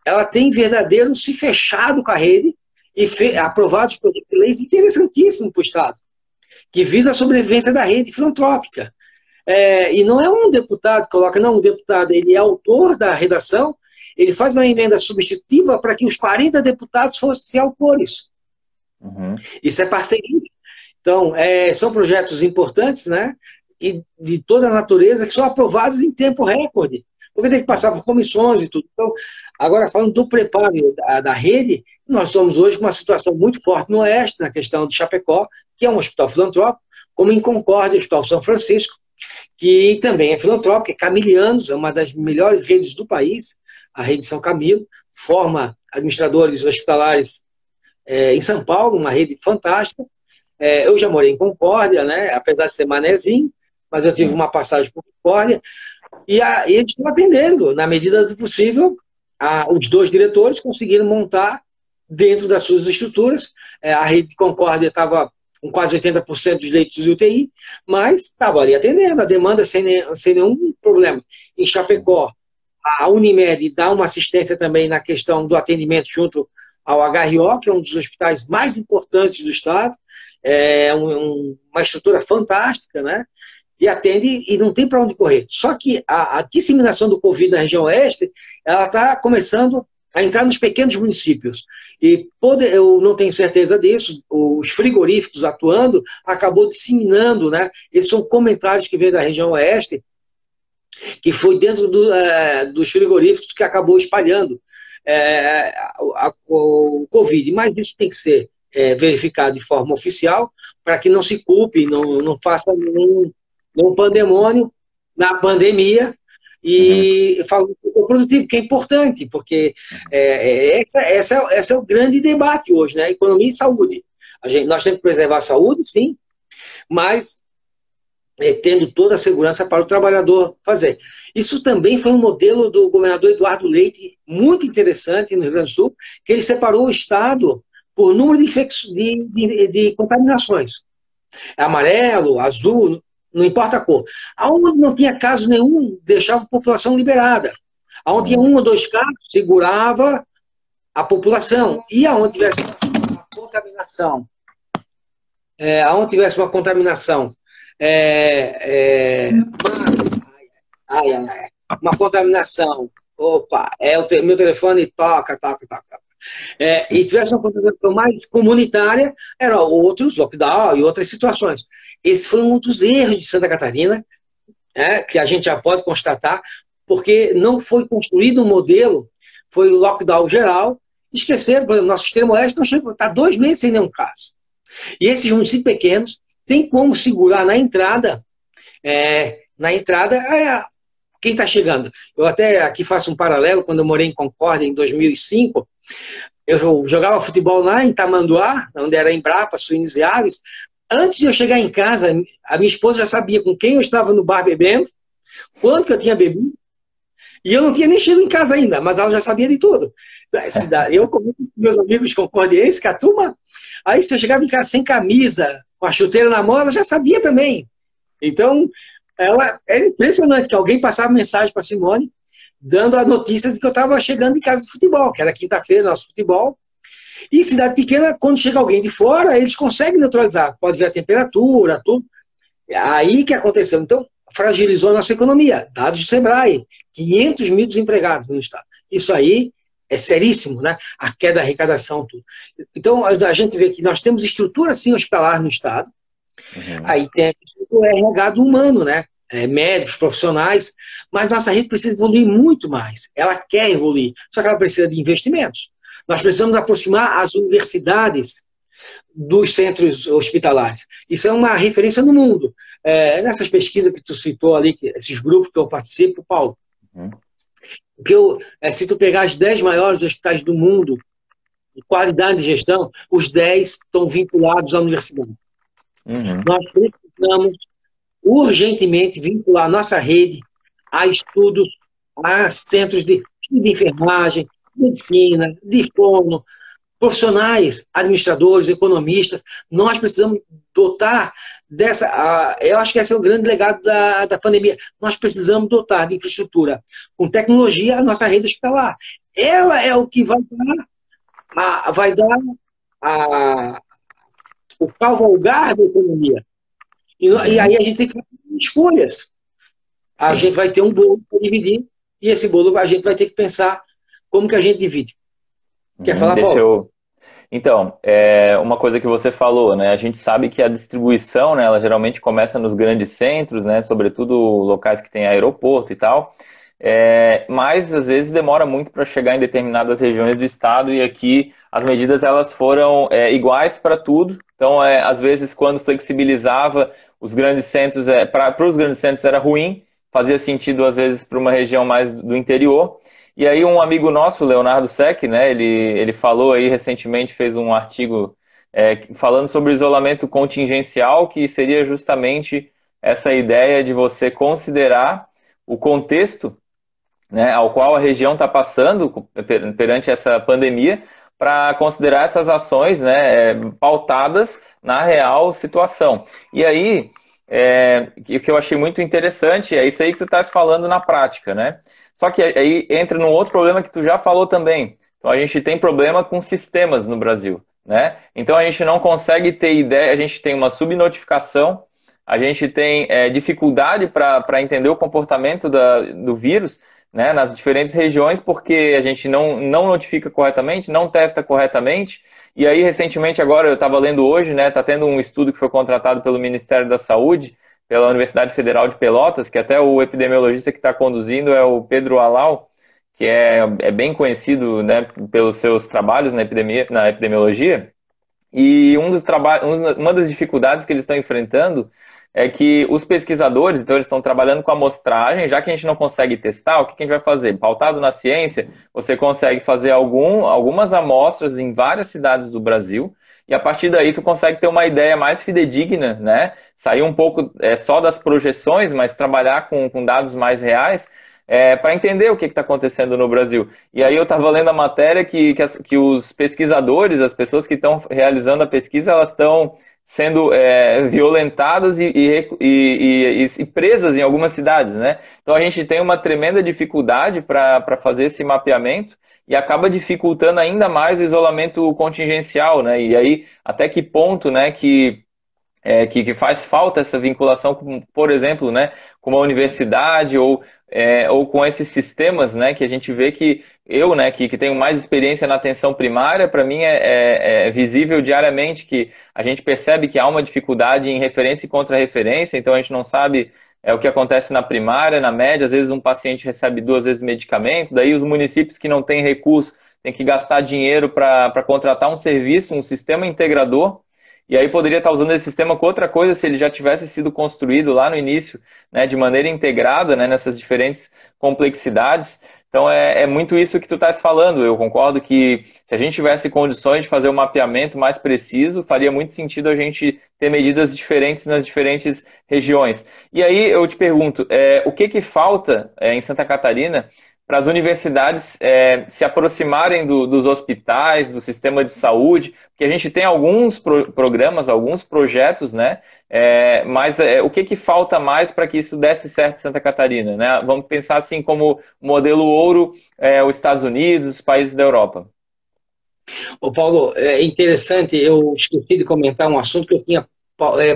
ela tem verdadeiro se fechado com a rede e aprovado projetos de leis interessantíssimos para o estado, que visa a sobrevivência da rede filantrópica. E não é um deputado que coloca, não, o deputado ele é autor da redação, ele faz uma emenda substitutiva para que os 40 deputados fossem autores. Uhum. Isso é parceria. Então, são projetos importantes, né? E de toda a natureza, que são aprovados em tempo recorde, porque tem que passar por comissões e tudo. Então, agora falando do preparo da rede, nós estamos hoje com uma situação muito forte no Oeste, na questão de Chapecó, que é um hospital filantrópico, como em Concórdia, o Hospital São Francisco, que também é filantrópico, é Camilianos, é uma das melhores redes do país, a rede São Camilo, forma administradores hospitalares em São Paulo, uma rede fantástica. Eu já morei em Concórdia, né, apesar de ser manezinho, mas eu tive uma passagem por Concórdia, e eles estão atendendo, na medida do possível, os 2 diretores conseguiram montar dentro das suas estruturas. A rede de Concórdia estava com quase 80% dos leitos de UTI, mas estava ali atendendo a demanda sem nenhum problema. Em Chapecó, a Unimed dá uma assistência também na questão do atendimento junto ao HRO, que é um dos hospitais mais importantes do estado, uma estrutura fantástica, né? E atende e não tem para onde correr. Só que a disseminação do Covid na região oeste, ela está começando a entrar nos pequenos municípios. E eu não tenho certeza disso, os frigoríficos atuando acabou disseminando, né? Esses são comentários que vêm da região oeste, que foi dentro dos frigoríficos que acabou espalhando o Covid. Mas isso tem que ser verificado de forma oficial, para que não se culpe, não faça nenhum pandemônio na pandemia, e falando do produtivo, que é importante, porque esse é o grande debate hoje, né? Economia e saúde. Nós temos que preservar a saúde, sim, mas tendo toda a segurança para o trabalhador fazer. Isso também foi um modelo do governador Eduardo Leite, muito interessante no Rio Grande do Sul, que ele separou o estado por número de contaminações. Amarelo, azul, não importa a cor. Aonde não tinha caso nenhum, deixava a população liberada. Aonde tinha 1 ou 2 casos, segurava a população. E aonde tivesse uma contaminação, uma contaminação, opa, o meu telefone toca. E tivesse uma contaminação mais comunitária, eram outros lockdown e outras situações. Esse foi um dos erros de Santa Catarina, que a gente já pode constatar, porque não foi construído um modelo, foi o lockdown geral, esqueceram, por exemplo, nosso extremo oeste não chegou, está 2 meses sem nenhum caso. E esses municípios pequenos tem como segurar na entrada, quem está chegando. Eu até aqui faço um paralelo, quando eu morei em Concórdia, em 2005, eu jogava futebol lá em Tamanduá, onde era Embrapa, Suínos e Aves. Antes de eu chegar em casa, a minha esposa já sabia com quem eu estava no bar bebendo, quanto que eu tinha bebido, e eu não tinha nem chegado em casa ainda, mas ela já sabia de tudo. Eu, com meus amigos concordienses, que a turma, aí se eu chegava em casa sem camisa, com a chuteira na mão, ela já sabia também. Então, é impressionante que alguém passava mensagem para Simone, dando a notícia de que eu estava chegando em casa de futebol, que era quinta-feira, nosso futebol. E cidade pequena, quando chega alguém de fora, eles conseguem neutralizar. Pode ver a temperatura, tudo. Aí que aconteceu. Então, fragilizou a nossa economia. Dados do Sebrae, 500 mil desempregados no estado. Isso aí é seríssimo, né? A queda da arrecadação, tudo. Então, a gente vê que nós temos estrutura, sim, hospitalar no estado. Aí tem o RH humano, né? Médicos, profissionais, mas nossa rede precisa evoluir muito mais. Ela quer evoluir, só que ela precisa de investimentos. Nós precisamos aproximar as universidades dos centros hospitalares. Isso é uma referência no mundo. Nessas pesquisas que tu citou ali, esses grupos que eu participo, Paulo, porque se tu pegar as 10 maiores hospitais do mundo, de qualidade de gestão, os 10 estão vinculados à universidade. Nós precisamos urgentemente vincular nossa rede a estudos, a centros de enfermagem, medicina, de fono, profissionais, administradores, economistas. Nós precisamos dotar dessa... eu acho que esse é o grande legado da pandemia. Nós precisamos dotar de infraestrutura com tecnologia a nossa rede hospitalar. Ela é o que vai dar o cavalgar da economia. E aí a gente tem que fazer escolhas. A gente vai ter um bolo para dividir, e esse bolo a gente vai ter que pensar como que a gente divide. Quer falar, Paulo? Então, uma coisa que você falou, né? A gente sabe que a distribuição, né, ela geralmente começa nos grandes centros, né? Sobretudo locais que tem aeroporto e tal. Mas às vezes demora muito para chegar em determinadas regiões do estado, e aqui as medidas elas foram iguais para tudo. Então, às vezes, quando flexibilizava os grandes centros, para os grandes centros era ruim, fazia sentido às vezes para uma região mais do interior. E aí um amigo nosso, Leonardo Sec, né, ele falou aí recentemente, fez um artigo falando sobre o isolamento contingencial, que seria justamente essa ideia de você considerar o contexto, né, ao qual a região está passando perante essa pandemia, para considerar essas ações, né, pautadas na real situação. E aí, o que eu achei muito interessante é isso aí que tu estás falando na prática, né? Só que aí entra num outro problema que tu já falou também. Então a gente tem problema com sistemas no Brasil, né? Então a gente não consegue ter ideia, a gente tem uma subnotificação, a gente tem dificuldade para entender o comportamento do vírus, né, nas diferentes regiões, porque a gente não notifica corretamente, não testa corretamente. E aí, recentemente, agora eu estava lendo hoje, né, está tendo um estudo que foi contratado pelo Ministério da Saúde, pela Universidade Federal de Pelotas, que até o epidemiologista que está conduzindo é o Pedro Alau, que é bem conhecido, né, pelos seus trabalhos na epidemiologia. E uma das dificuldades que eles estão enfrentando é que os pesquisadores, então eles estão trabalhando com amostragem, já que a gente não consegue testar, o que a gente vai fazer? Pautado na ciência, você consegue fazer algumas amostras em várias cidades do Brasil, e a partir daí tu consegue ter uma ideia mais fidedigna, né? Sair um pouco só das projeções, mas trabalhar com dados mais reais, para entender o que está acontecendo no Brasil. E aí eu estava lendo a matéria que os pesquisadores, as pessoas que estão realizando a pesquisa, elas estão sendo violentadas e presas em algumas cidades, né? Então a gente tem uma tremenda dificuldade para fazer esse mapeamento e acaba dificultando ainda mais o isolamento contingencial, né? E aí até que ponto, né, que faz falta essa vinculação, com, por exemplo, né, com uma universidade ou com esses sistemas, né, que a gente vê que eu, né, que tenho mais experiência na atenção primária, para mim é visível diariamente que a gente percebe que há uma dificuldade em referência e contra-referência, então a gente não sabe o que acontece na primária, na média, às vezes um paciente recebe 2 vezes medicamento, daí os municípios que não têm recurso têm que gastar dinheiro para contratar um serviço, um sistema integrador. E aí poderia estar usando esse sistema com outra coisa se ele já tivesse sido construído lá no início, né, de maneira integrada, né, nessas diferentes complexidades. Então é muito isso que tu estás falando. Eu concordo que se a gente tivesse condições de fazer um mapeamento mais preciso, faria muito sentido a gente ter medidas diferentes nas diferentes regiões. E aí eu te pergunto, o que falta em Santa Catarina para as universidades se aproximarem dos hospitais, do sistema de saúde, porque a gente tem alguns programas, alguns projetos, né? Mas o que falta mais para que isso desse certo em Santa Catarina, né? Vamos pensar assim como modelo ouro, os Estados Unidos, os países da Europa. Ô Paulo, é interessante, eu esqueci de comentar um assunto que eu tinha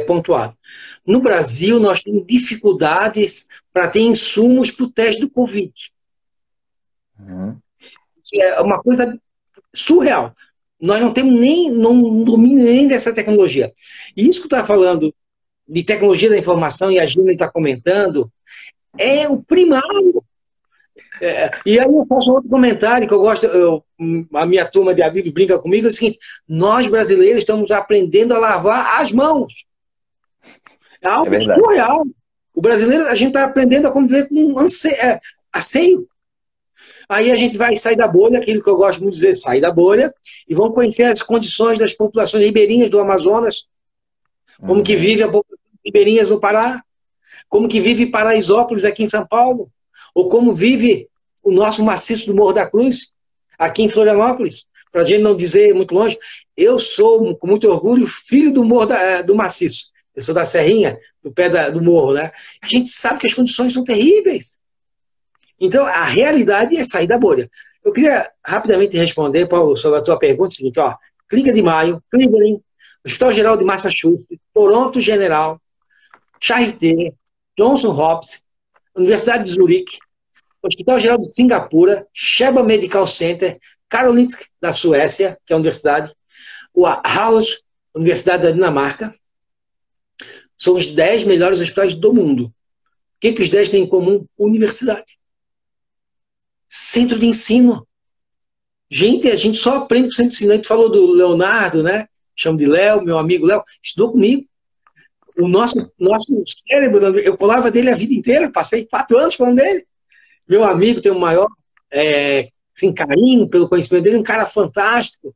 pontuado. No Brasil, nós temos dificuldades para ter insumos para o teste do Covid. Uhum. É uma coisa surreal. Nós não temos não domínio nem dessa tecnologia. E isso que tu está falando de tecnologia da informação, e a Gina está comentando, é o primário. E aí eu faço outro comentário que eu gosto, a minha turma de amigos brinca comigo, é o seguinte: nós brasileiros estamos aprendendo a lavar as mãos. É algo surreal. O brasileiro, a gente está aprendendo a conviver com asseio. Aí a gente vai sair da bolha, aquilo que eu gosto muito de dizer, sair da bolha, e vamos conhecer as condições das populações ribeirinhas do Amazonas, como que vive a população ribeirinhas no Pará, como que vive Paraisópolis aqui em São Paulo, ou como vive o nosso maciço do Morro da Cruz, aqui em Florianópolis, para a gente não dizer muito longe. Eu sou, com muito orgulho, filho do Morro do Maciço. Eu sou da Serrinha, do pé do morro, né? A gente sabe que as condições são terríveis. Então, a realidade é sair da bolha. Eu queria rapidamente responder, Paulo, sobre a tua pergunta, o seguinte, ó, Clínica de Mayo, Cleveland, Hospital Geral de Massachusetts, Toronto General, Charité, Johnson Hopkins, Universidade de Zurique, Hospital Geral de Singapura, Sheba Medical Center, Karolinska, da Suécia, que é a universidade, o Aarhus, Universidade da Dinamarca, são os 10 melhores hospitais do mundo. O que os 10 têm em comum? Universidade. Centro de ensino. Gente, a gente só aprende com o centro de ensino. A gente falou do Leonardo, né? Chamo de Léo, meu amigo Léo, estudou comigo. O nosso cérebro, eu colava dele a vida inteira, passei 4 anos falando dele. Meu amigo tem o maior assim, carinho pelo conhecimento dele, um cara fantástico.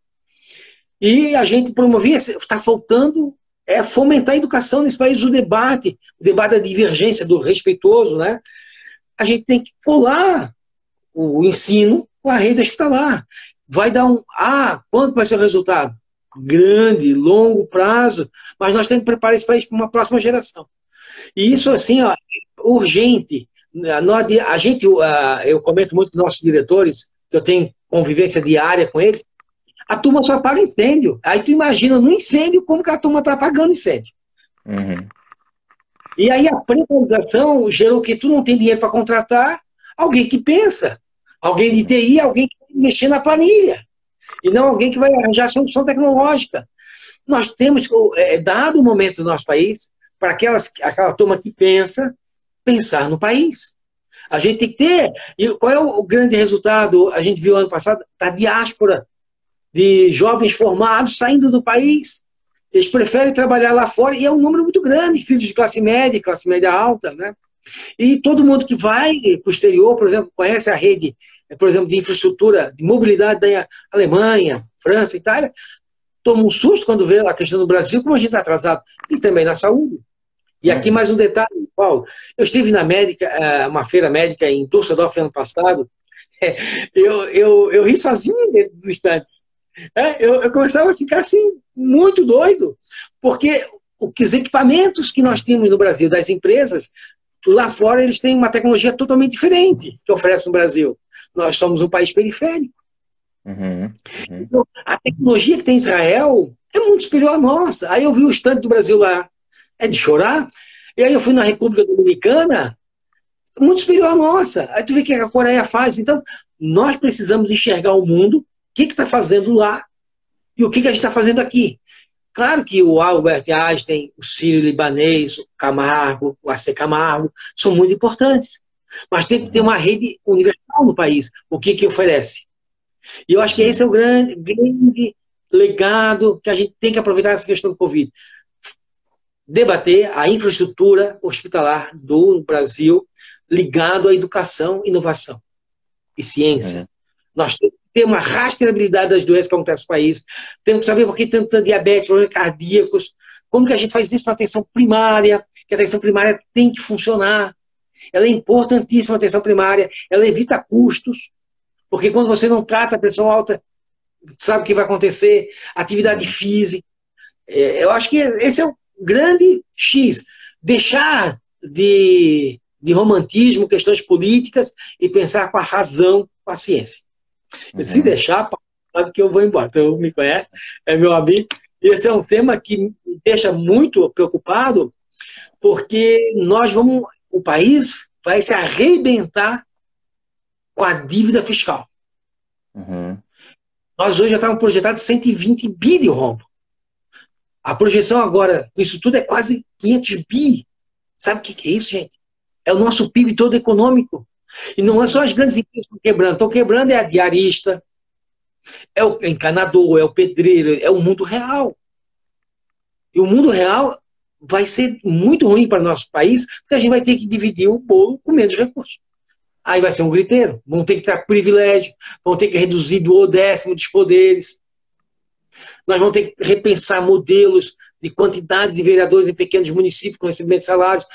E a gente promovia, está faltando fomentar a educação nesse país, o debate da divergência, do respeitoso, né? A gente tem que colar o ensino com a rede hospitalar. vai dar quando vai ser o resultado? Grande, longo prazo, mas nós temos que preparar esse país para uma próxima geração. E isso, assim, ó, urgente. Eu comento muito com nossos diretores, que eu tenho convivência diária com eles, a turma só apaga incêndio. Aí tu imagina no incêndio como que a turma está apagando incêndio. Uhum. E aí a precarização gerou que tu não tem dinheiro para contratar alguém que pensa, alguém de TI, alguém que vai mexer na planilha, e não alguém que vai arranjar a solução tecnológica. Nós temos, dado o momento do nosso país, para aquela turma que pensa, pensar no país. A gente tem que ter. E qual é o grande resultado? A gente viu ano passado da diáspora de jovens formados saindo do país. Eles preferem trabalhar lá fora, e é um número muito grande, filhos de classe média alta, né? E todo mundo que vai para o exterior, por exemplo, conhece a rede, por exemplo, de infraestrutura, de mobilidade da Alemanha, França, Itália, toma um susto quando vê a questão do Brasil, como a gente está atrasado. E também na saúde. E aqui mais um detalhe, Paulo. Eu estive na América, uma feira médica em Düsseldorf ano passado. Eu ri sozinho dentro do Estantes. Eu começava a ficar assim, muito doido, porque os equipamentos que nós temos no Brasil, das empresas, lá fora eles têm uma tecnologia totalmente diferente que oferece no Brasil. Nós somos um país periférico. Uhum. Uhum. Então, a tecnologia que tem em Israel é muito superior à nossa. Aí eu vi o estande do Brasil lá, é de chorar. E aí eu fui na República Dominicana, muito superior à nossa. Aí tu vê o que a Coreia faz. Então, nós precisamos enxergar o mundo, o que está fazendo lá e o que a gente está fazendo aqui. Claro que o Albert Einstein, o Sírio-Libanês, o Camargo, o AC Camargo, são muito importantes. Mas tem que ter uma rede universal no país, o que oferece. E eu acho que esse é o grande legado que a gente tem que aproveitar nessa questão do Covid. Debater a infraestrutura hospitalar do Brasil ligado à educação, inovação e ciência. Nós temos que ter uma rastreabilidade das doenças que acontecem no país, temos que saber por que tem tanta diabetes, problemas cardíacos, como que a gente faz isso na atenção primária, que a atenção primária tem que funcionar. Ela é importantíssima, a atenção primária, ela evita custos, porque quando você não trata a pressão alta, sabe o que vai acontecer, atividade física. Eu acho que esse é o grande X. Deixar de romantismo, questões políticas e pensar com a razão, com a ciência. Se deixar, sabe que eu vou embora. Então, me conhece, é meu amigo. E esse é um tema que me deixa muito preocupado, porque o país vai se arrebentar com a dívida fiscal. Nós hoje já estamos projetados 120 bi de rombo. A projeção agora, isso tudo é quase 500 bi. Sabe o que é isso, gente? É o nosso PIB todo econômico. E não é só as grandes empresas que estão quebrando. Estão quebrando a diarista, é o encanador, é o pedreiro, é o mundo real. E o mundo real vai ser muito ruim para o nosso país, porque a gente vai ter que dividir o bolo com menos recursos. Aí vai ser um griteiro. Vão ter que ter privilégio, vão ter que reduzir do 10º dos poderes. Nós vamos ter que repensar modelos de quantidade de vereadores em pequenos municípios com recebimento de salários.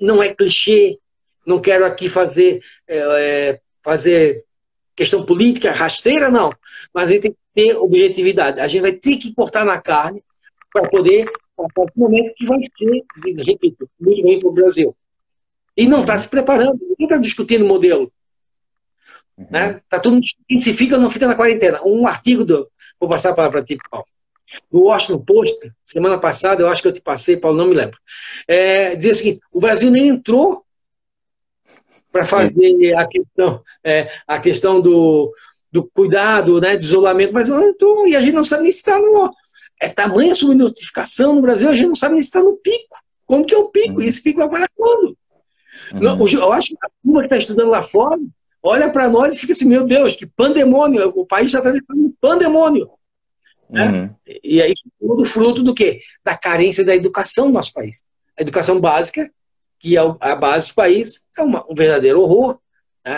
Não é clichê. Não quero aqui fazer questão política rasteira, não. Mas a gente tem que ter objetividade. A gente vai ter que cortar na carne para poder passar esse momento que vai ser, repito, muito ruim para o Brasil. E não está se preparando. Ninguém está discutindo o modelo. Né? Tá todo mundo discutindo se fica ou não fica na quarentena. Um artigo vou passar a palavra para ti, Paulo. No Washington Post, semana passada, eu acho que eu te passei, Paulo, não me lembro. Dizia o seguinte: o Brasil nem entrou para fazer a questão do cuidado, né, de isolamento, mas não entrou, e a gente não sabe nem se está no. É tamanha a subnotificação no Brasil, a gente não sabe nem se está no pico. Como que é o pico? E esse pico vai para quando? Eu acho que a turma que está estudando lá fora olha para nós e fica assim: meu Deus, que pandemônio, o país está atravessando um pandemônio. Né? E é isso tudo fruto do quê? Da carência da educação no nosso país. A educação básica, que é a base do país, é um verdadeiro horror.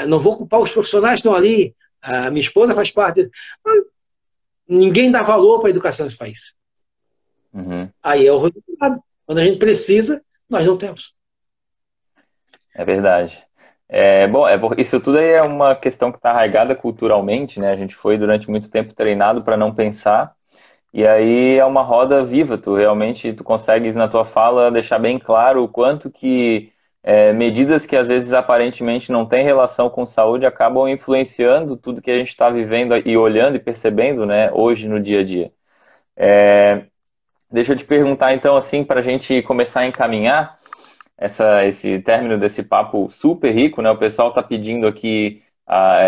Não vou culpar os profissionais que estão ali, a minha esposa faz parte. Ninguém dá valor para a educação nesse país. Aí é o resultado. Quando a gente precisa, nós não temos. É verdade. Bom, isso tudo aí é uma questão que está arraigada culturalmente, né? A gente foi durante muito tempo treinado para não pensar, e aí é uma roda viva. Tu realmente tu consegues na tua fala deixar bem claro o quanto que medidas que às vezes aparentemente não têm relação com saúde acabam influenciando tudo que a gente está vivendo e olhando e percebendo, né? Hoje no dia a dia. Deixa eu te perguntar então assim para a gente começar a encaminhar esse término desse papo super rico, né? O pessoal tá pedindo aqui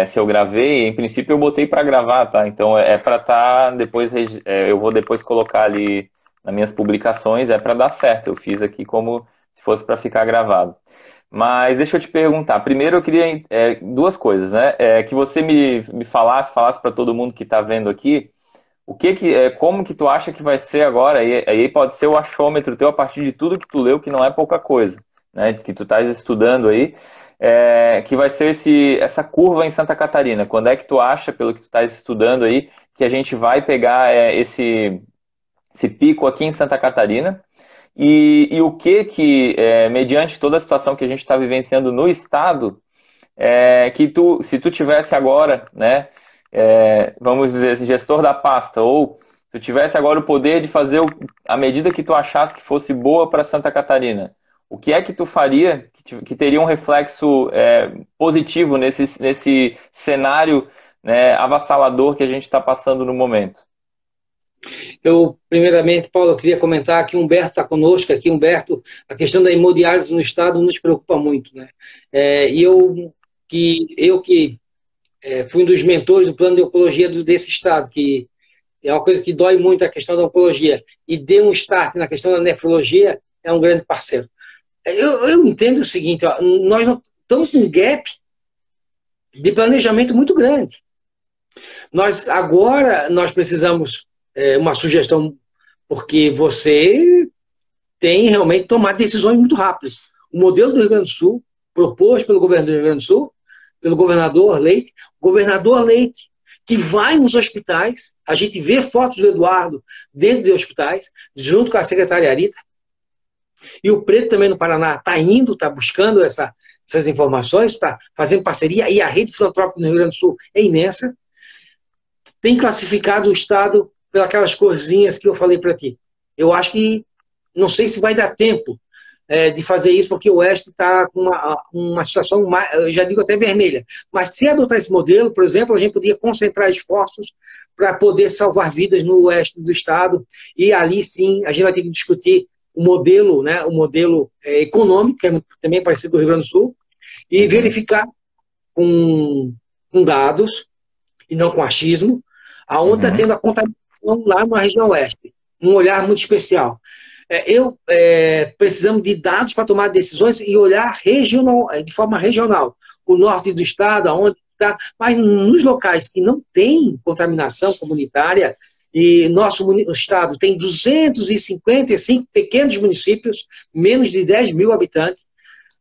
se eu gravei. Em princípio eu botei para gravar, tá? Então é para estar depois, eu vou depois colocar ali nas minhas publicações, é para dar certo. Eu fiz aqui como se fosse para ficar gravado. Mas deixa eu te perguntar. Primeiro eu queria duas coisas, né? Que você me falasse para todo mundo que está vendo aqui. Como que tu acha que vai ser agora? Aí pode ser o achômetro teu a partir de tudo que tu leu, que não é pouca coisa, né? Que tu estás estudando aí, que vai ser essa curva em Santa Catarina. Quando é que tu acha, pelo que tu estás estudando aí, que a gente vai pegar esse pico aqui em Santa Catarina? E o mediante toda a situação que a gente está vivenciando no estado, se tu tivesse agora, né, vamos dizer assim, gestor da pasta, ou se tu tivesse agora o poder de fazer a medida que tu achasse que fosse boa para Santa Catarina, o que é que tu faria que teria um reflexo positivo nesse cenário, né, avassalador que a gente está passando no momento? Primeiramente, Paulo, eu queria comentar que Humberto está conosco aqui. Humberto, a questão da hemodiálise no Estado nos preocupa muito, né? E eu que fui um dos mentores do plano de oncologia desse Estado, que é uma coisa que dói muito a questão da oncologia, e deu um start na questão da nefrologia, é um grande parceiro. Eu entendo o seguinte, ó, nós não, estamos com um gap de planejamento muito grande. Nós precisamos uma sugestão, porque você tem realmente tomar decisões muito rápidas. O modelo do Rio Grande do Sul, proposto pelo governo do Rio Grande do Sul, pelo governador Leite, que vai nos hospitais, a gente vê fotos do Eduardo dentro de hospitais, junto com a secretária Arita, e o Preto também no Paraná está indo, está buscando essas informações, está fazendo parceria, e a rede filantrópica no Rio Grande do Sul é imensa, tem classificado o Estado pelas corzinhas que eu falei para ti. Eu acho que, não sei se vai dar tempo de fazer isso, porque o Oeste está com uma situação, eu já digo até vermelha. Mas se adotar esse modelo, por exemplo, a gente poderia concentrar esforços para poder salvar vidas no Oeste do Estado, e ali sim a gente vai ter que discutir o modelo, né, o modelo econômico, que é também parecido do Rio Grande do Sul, e verificar com dados, e não com achismo, aonde está tendo a contaminação lá na região Oeste. Um olhar muito especial. Precisamos de dados para tomar decisões e olhar de forma regional. O norte do estado, aonde está, mas nos locais que não tem contaminação comunitária, e nosso estado tem 255 pequenos municípios, menos de 10 mil habitantes,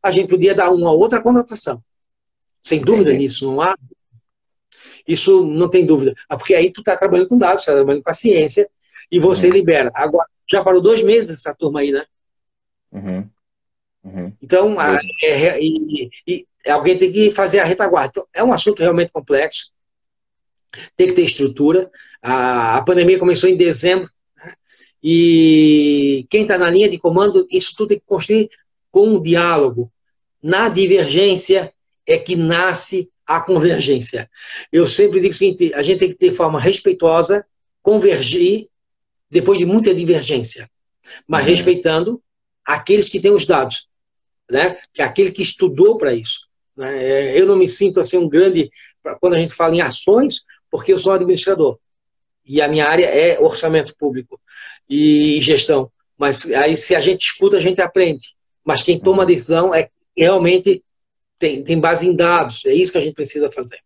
a gente podia dar uma outra conotação. Sem dúvida nisso, não há. Isso não tem dúvida. Porque aí tu está trabalhando com dados, está trabalhando com a ciência, e você libera. Agora, já parou 2 meses essa turma aí, né? Então, alguém tem que fazer a retaguarda. Então, é um assunto realmente complexo, tem que ter estrutura. A pandemia começou em dezembro, né? E quem está na linha de comando, isso tudo tem que construir com um diálogo. Na divergência é que nasce a convergência. Eu sempre digo o seguinte, a gente tem que ter forma respeitosa, convergir, depois de muita divergência, mas respeitando aqueles que têm os dados, né? Que é aquele que estudou para isso, né? Eu não me sinto assim um grande, quando a gente fala em ações, porque eu sou administrador, e a minha área é orçamento público e gestão, mas aí se a gente escuta, a gente aprende, mas quem toma a decisão é que realmente tem base em dados, é isso que a gente precisa fazer.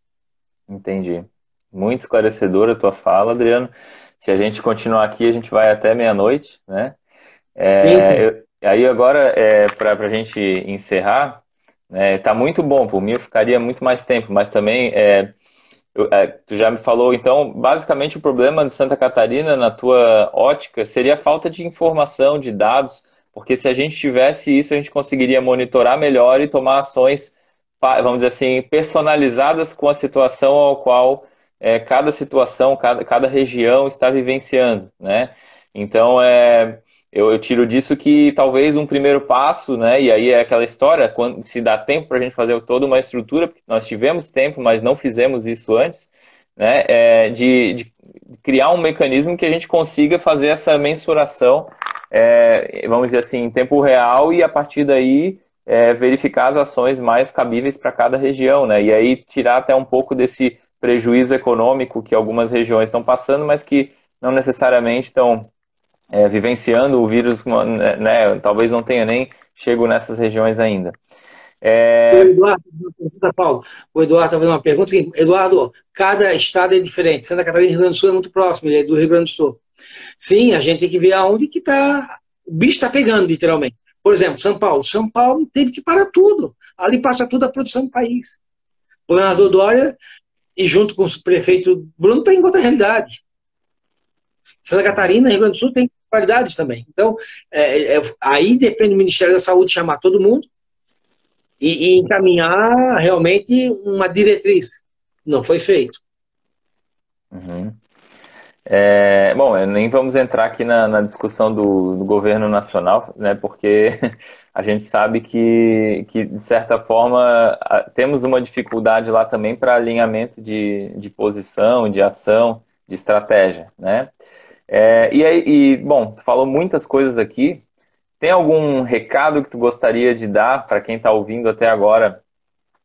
Entendi. Muito esclarecedora a tua fala, Adriano. Se a gente continuar aqui, a gente vai até meia-noite, né? Aí agora, para a gente encerrar, tá muito bom. Por mim, eu ficaria muito mais tempo, mas também tu já me falou, então, basicamente o problema de Santa Catarina, na tua ótica, seria a falta de informação, de dados, porque se a gente tivesse isso, a gente conseguiria monitorar melhor e tomar ações vamos dizer assim, personalizadas com a situação ao qual cada situação, cada região está vivenciando, né? Então, eu tiro disso que talvez um primeiro passo, né? E aí é aquela história, quando se dá tempo para a gente fazer toda uma estrutura, porque nós tivemos tempo, mas não fizemos isso antes, né? De criar um mecanismo que a gente consiga fazer essa mensuração, vamos dizer assim, em tempo real e a partir daí verificar as ações mais cabíveis para cada região, né? E aí tirar até um pouco desse prejuízo econômico que algumas regiões estão passando, mas que não necessariamente estão vivenciando o vírus, né? Talvez não tenha nem chego nessas regiões ainda. O Eduardo, uma pergunta, Paulo. O Eduardo está fazendo uma pergunta. Seguinte, Eduardo, cada estado é diferente. Santa Catarina e Rio Grande do Sul é muito próximo, ele é do Rio Grande do Sul. Sim, a gente tem que ver aonde que tá, o bicho está pegando, literalmente. Por exemplo, São Paulo. São Paulo teve que parar tudo. Ali passa tudo a produção do país. O governador Dória, e junto com o prefeito Bruno, está em outra realidade. Santa Catarina e Rio Grande do Sul tem qualidades também. Então, aí depende do Ministério da Saúde chamar todo mundo e encaminhar realmente uma diretriz. Não foi feito. Uhum. Bom, nem vamos entrar aqui na discussão do governo nacional, né, porque a gente sabe que, de certa forma, temos uma dificuldade lá também para alinhamento de posição, de ação, de estratégia, né? Bom, tu falou muitas coisas aqui. Tem algum recado que tu gostaria de dar para quem está ouvindo até agora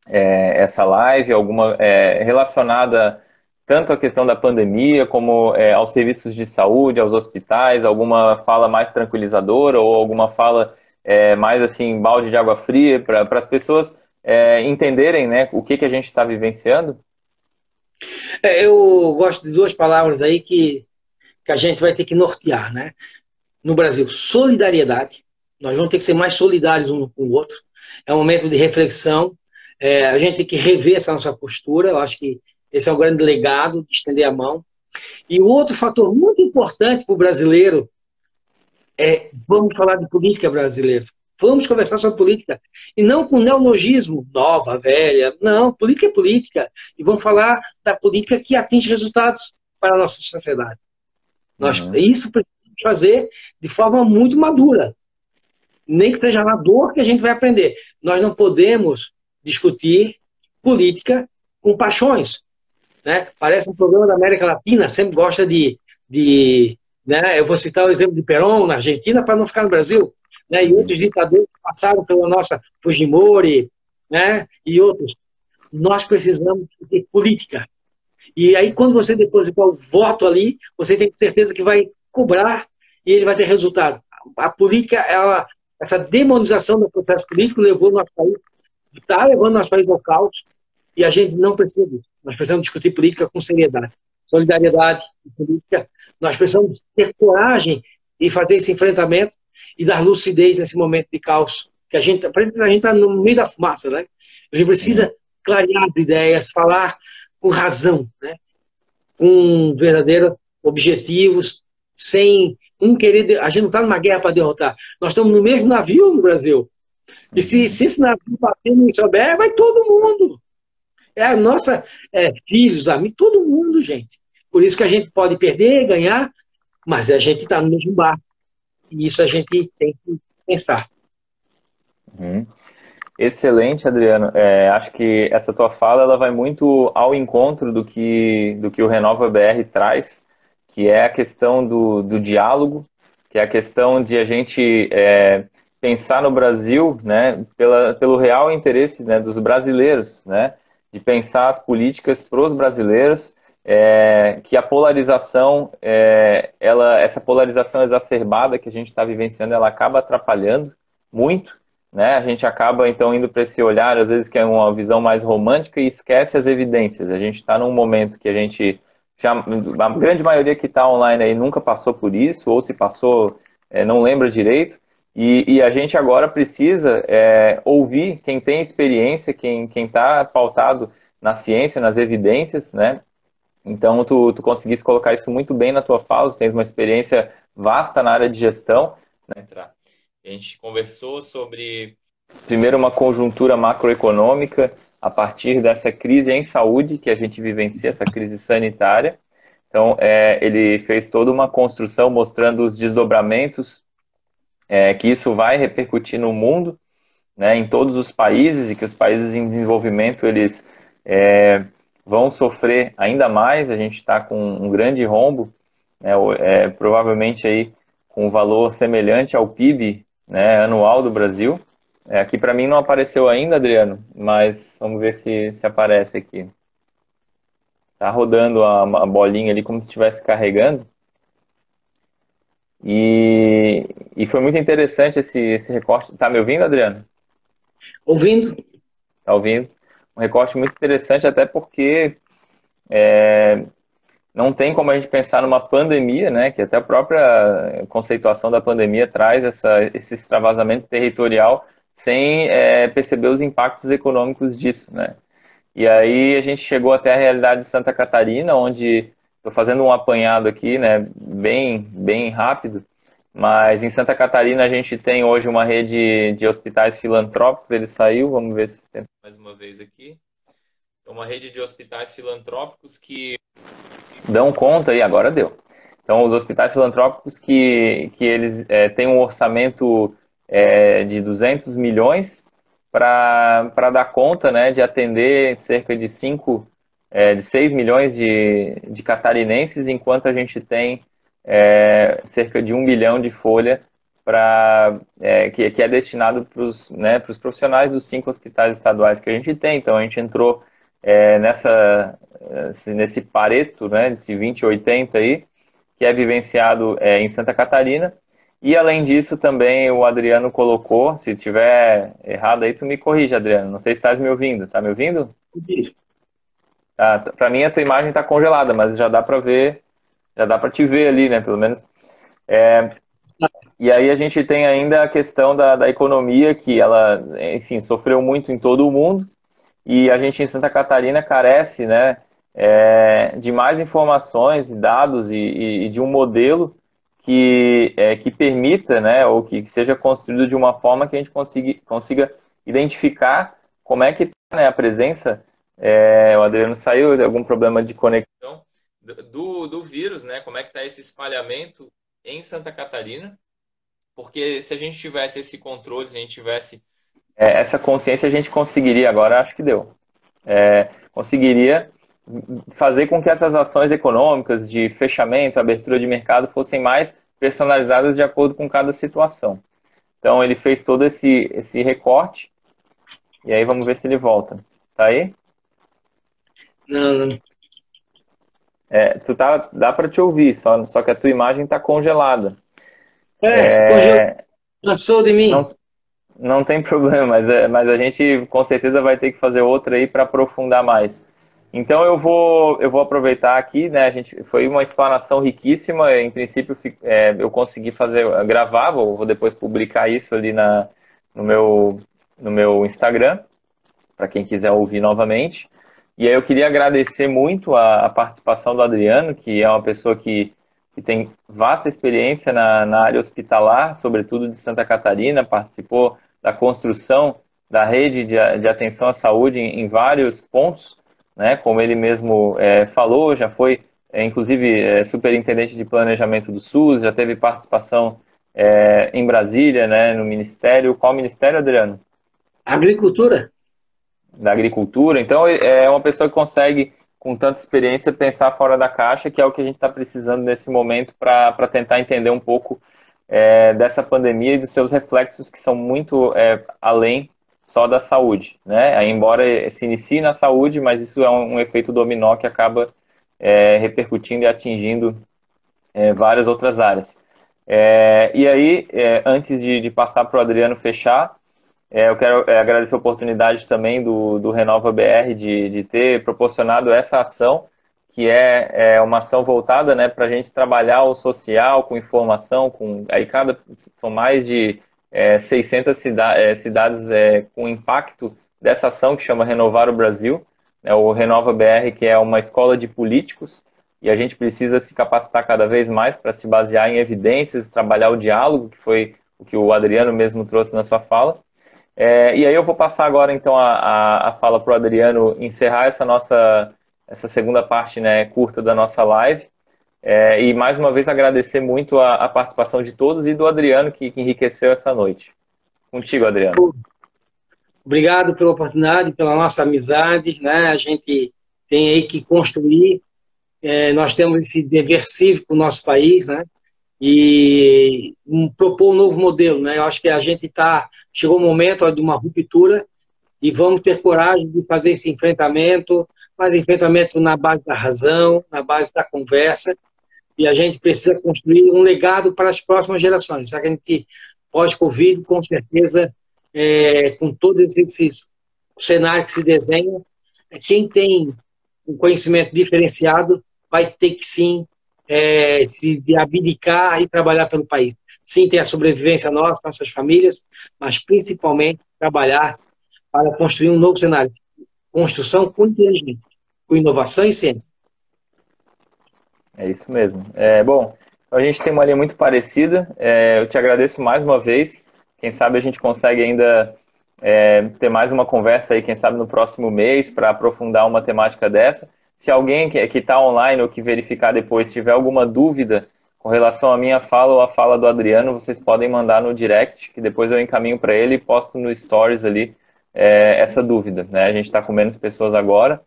essa live, alguma relacionada tanto à questão da pandemia como aos serviços de saúde, aos hospitais, alguma fala mais tranquilizadora ou alguma fala mais assim, balde de água fria para as pessoas entenderem, né, o que a gente está vivenciando? Eu gosto de duas palavras aí que a gente vai ter que nortear, né? No Brasil, solidariedade. Nós vamos ter que ser mais solidários um com o outro. É um momento de reflexão. A gente tem que rever essa nossa postura. Eu acho que esse é o grande legado, de estender a mão. E o outro fator muito importante para o brasileiro vamos falar de política brasileira. Vamos conversar sobre política. E não com neologismo, nova, velha. Não, política é política. E vamos falar da política que atinge resultados para a nossa sociedade. Isso precisamos fazer de forma muito madura. Nem que seja na dor que a gente vai aprender. Nós não podemos discutir política com paixões. Né? Parece um programa da América Latina, sempre gosta né? Eu vou citar o exemplo de Perón, na Argentina, para não ficar no Brasil. Né? E outros ditadores que passaram pela nossa Fujimori, né? E outros. Nós precisamos ter política. E aí, quando você depositar o voto ali, você tem certeza que vai cobrar e ele vai ter resultado. A política, essa demonização do processo político levou o nosso país, está levando o nosso país ao caos, e a gente não precisa disso. Nós precisamos discutir política com seriedade. Solidariedade e política. Nós precisamos ter coragem de fazer esse enfrentamento e dar lucidez nesse momento de caos. Que parece que a gente está no meio da fumaça, né? A gente precisa clarear as ideias, falar com razão, né? Com verdadeiros objetivos, sem querer. A gente não está numa guerra para derrotar. Nós estamos no mesmo navio no Brasil. E se esse navio bater e souber, vai todo mundo. Filhos, amigos, todo mundo, gente. Por isso que a gente pode perder, ganhar, mas a gente está no mesmo barco. E isso a gente tem que pensar. Excelente, Adriano. Acho que essa tua fala ela vai muito ao encontro do que o Renova BR traz, que é a questão do diálogo, que é a questão de a gente pensar no Brasil, né, pelo real interesse, né, dos brasileiros, né, de pensar as políticas para os brasileiros, que a polarização, essa polarização exacerbada que a gente está vivenciando, ela acaba atrapalhando muito, né? A gente acaba, então, indo para esse olhar, às vezes, que é uma visão mais romântica e esquece as evidências. A gente está num momento que a gente, a grande maioria que está online aí nunca passou por isso, ou se passou, não lembra direito, e a gente agora precisa ouvir quem tem experiência, quem está pautado na ciência, nas evidências, né? Então, tu conseguiste colocar isso muito bem na tua fala, tu tens uma experiência vasta na área de gestão, né? A gente conversou sobre, primeiro, uma conjuntura macroeconômica, a partir dessa crise em saúde que a gente vivencia, essa crise sanitária. Então, ele fez toda uma construção mostrando os desdobramentos que isso vai repercutir no mundo, né, em todos os países, e que os países em desenvolvimento eles vão sofrer ainda mais. A gente está com um grande rombo, né, provavelmente aí com um valor semelhante ao PIB, né, anual do Brasil. Aqui para mim não apareceu ainda, Adriano, mas vamos ver se aparece aqui. Tá rodando a bolinha ali como se estivesse carregando. E foi muito interessante esse recorte. Tá me ouvindo, Adriano? Ouvindo? Tá ouvindo? Um recorte muito interessante, até porque não tem como a gente pensar numa pandemia, né? Que até a própria conceituação da pandemia traz esse extravasamento territorial sem perceber os impactos econômicos disso, né? E aí a gente chegou até a realidade de Santa Catarina, onde estou fazendo um apanhado aqui, né? Bem rápido. Mas em Santa Catarina a gente tem hoje uma rede de hospitais filantrópicos. Ele saiu, vamos ver se tenta mais uma vez aqui. É uma rede de hospitais filantrópicos que dão conta, e agora deu. Então, os hospitais filantrópicos que eles têm um orçamento de 200 milhões para dar conta, né, de atender cerca de 6 milhões de catarinenses, enquanto a gente tem cerca de 1 bilhão de folha que é destinado para os profissionais dos 5 hospitais estaduais que a gente tem. Então, a gente entrou nesse pareto, né, desse 20-80 aí, que é vivenciado em Santa Catarina. E, além disso, também o Adriano colocou, se tiver errado aí, tu me corrige, Adriano. Não sei se estás me ouvindo. Tá me ouvindo? Para mim, a tua imagem está congelada, mas já dá para ver, já dá para te ver ali, né, pelo menos. E aí a gente tem ainda a questão da economia, que ela, enfim, sofreu muito em todo o mundo, e a gente em Santa Catarina carece, né, de mais informações e dados e de um modelo que permita, né, ou que seja construído de uma forma que a gente consiga identificar como é que está, né, a presença. O Adriano saiu de algum problema de conexão do vírus, né, como é que está esse espalhamento em Santa Catarina, porque se a gente tivesse esse controle, se a gente tivesse essa consciência, a gente conseguiria, agora acho que deu, conseguiria fazer com que essas ações econômicas de fechamento, abertura de mercado fossem mais personalizadas de acordo com cada situação. Então ele fez todo esse recorte, e aí vamos ver se ele volta. Tá aí? Não. Dá para te ouvir, só que a tua imagem está congelada. Passou de mim. Não tem problema, mas a gente com certeza vai ter que fazer outra aí para aprofundar mais. Então eu vou aproveitar aqui, né? Foi uma explanação riquíssima. Em princípio, eu consegui gravar, vou depois publicar isso ali no meu Instagram, para quem quiser ouvir novamente. E aí eu queria agradecer muito a participação do Adriano, que é uma pessoa que tem vasta experiência na área hospitalar, sobretudo de Santa Catarina, participou da construção da rede de atenção à saúde em vários pontos, né? Como ele mesmo falou, já foi, inclusive, superintendente de planejamento do SUS, já teve participação em Brasília, né, no Ministério. Qual ministério, Adriano? Agricultura. Da agricultura. Então, é uma pessoa que consegue, com tanta experiência, pensar fora da caixa, que é o que a gente está precisando nesse momento para tentar entender um pouco dessa pandemia e dos seus reflexos, que são muito além só da saúde, né? Embora se inicie na saúde, mas isso é um efeito dominó que acaba repercutindo e atingindo várias outras áreas. E aí, antes de passar para o Adriano fechar, eu quero agradecer a oportunidade também do Renova BR de ter proporcionado essa ação, que é uma ação voltada, né, para a gente trabalhar o social com informação, são mais de 600 cidades com impacto dessa ação que chama Renovar o Brasil, o Renova BR, que é uma escola de políticos, e a gente precisa se capacitar cada vez mais para se basear em evidências, trabalhar o diálogo, que foi o que o Adriano mesmo trouxe na sua fala. E aí eu vou passar agora então a fala para o Adriano encerrar essa segunda parte, né, curta da nossa live. E mais uma vez agradecer muito a participação de todos e do Adriano que enriqueceu essa noite. Contigo, Adriano. Obrigado pela oportunidade, pela nossa amizade, né? A gente tem aí que construir. Nós temos esse dever cívico no nosso país, né? E propor um novo modelo, né? Eu acho que a gente chegou o momento ó, de uma ruptura e vamos ter coragem de fazer esse enfrentamento, mas enfrentamento na base da razão, na base da conversa, e a gente precisa construir um legado para as próximas gerações. Já que a gente, pós-Covid, com certeza, com todos esses cenários que se desenham, quem tem um conhecimento diferenciado vai ter que sim se abdicar e trabalhar pelo país. Sim, tem a sobrevivência nossa, nossas famílias, mas principalmente trabalhar para construir um novo cenário. Construção com inteligência, com inovação e ciência. É isso mesmo. Bom, a gente tem uma linha muito parecida. Eu te agradeço mais uma vez. Quem sabe a gente consegue ainda ter mais uma conversa aí, quem sabe no próximo mês, para aprofundar uma temática dessa. Se alguém que está online ou que verificar depois tiver alguma dúvida com relação à minha fala ou à fala do Adriano, vocês podem mandar no direct, que depois eu encaminho para ele e posto no stories ali essa dúvida. Né? A gente está com menos pessoas agora,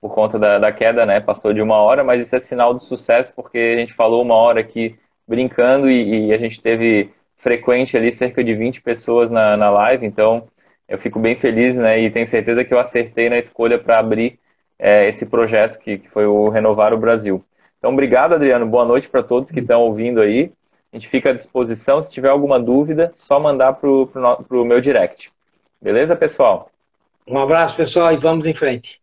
por conta da queda, né? Passou de 1 hora, mas isso é sinal do sucesso, porque a gente falou 1 hora aqui brincando e a gente teve frequente ali cerca de 20 pessoas na live, então eu fico bem feliz, né? E tenho certeza que eu acertei na escolha para abrir esse projeto que foi o Renovar o Brasil. Então, obrigado, Adriano. Boa noite para todos que estão ouvindo aí. A gente fica à disposição. Se tiver alguma dúvida, só mandar para o meu direct. Beleza, pessoal? Um abraço, pessoal, e vamos em frente.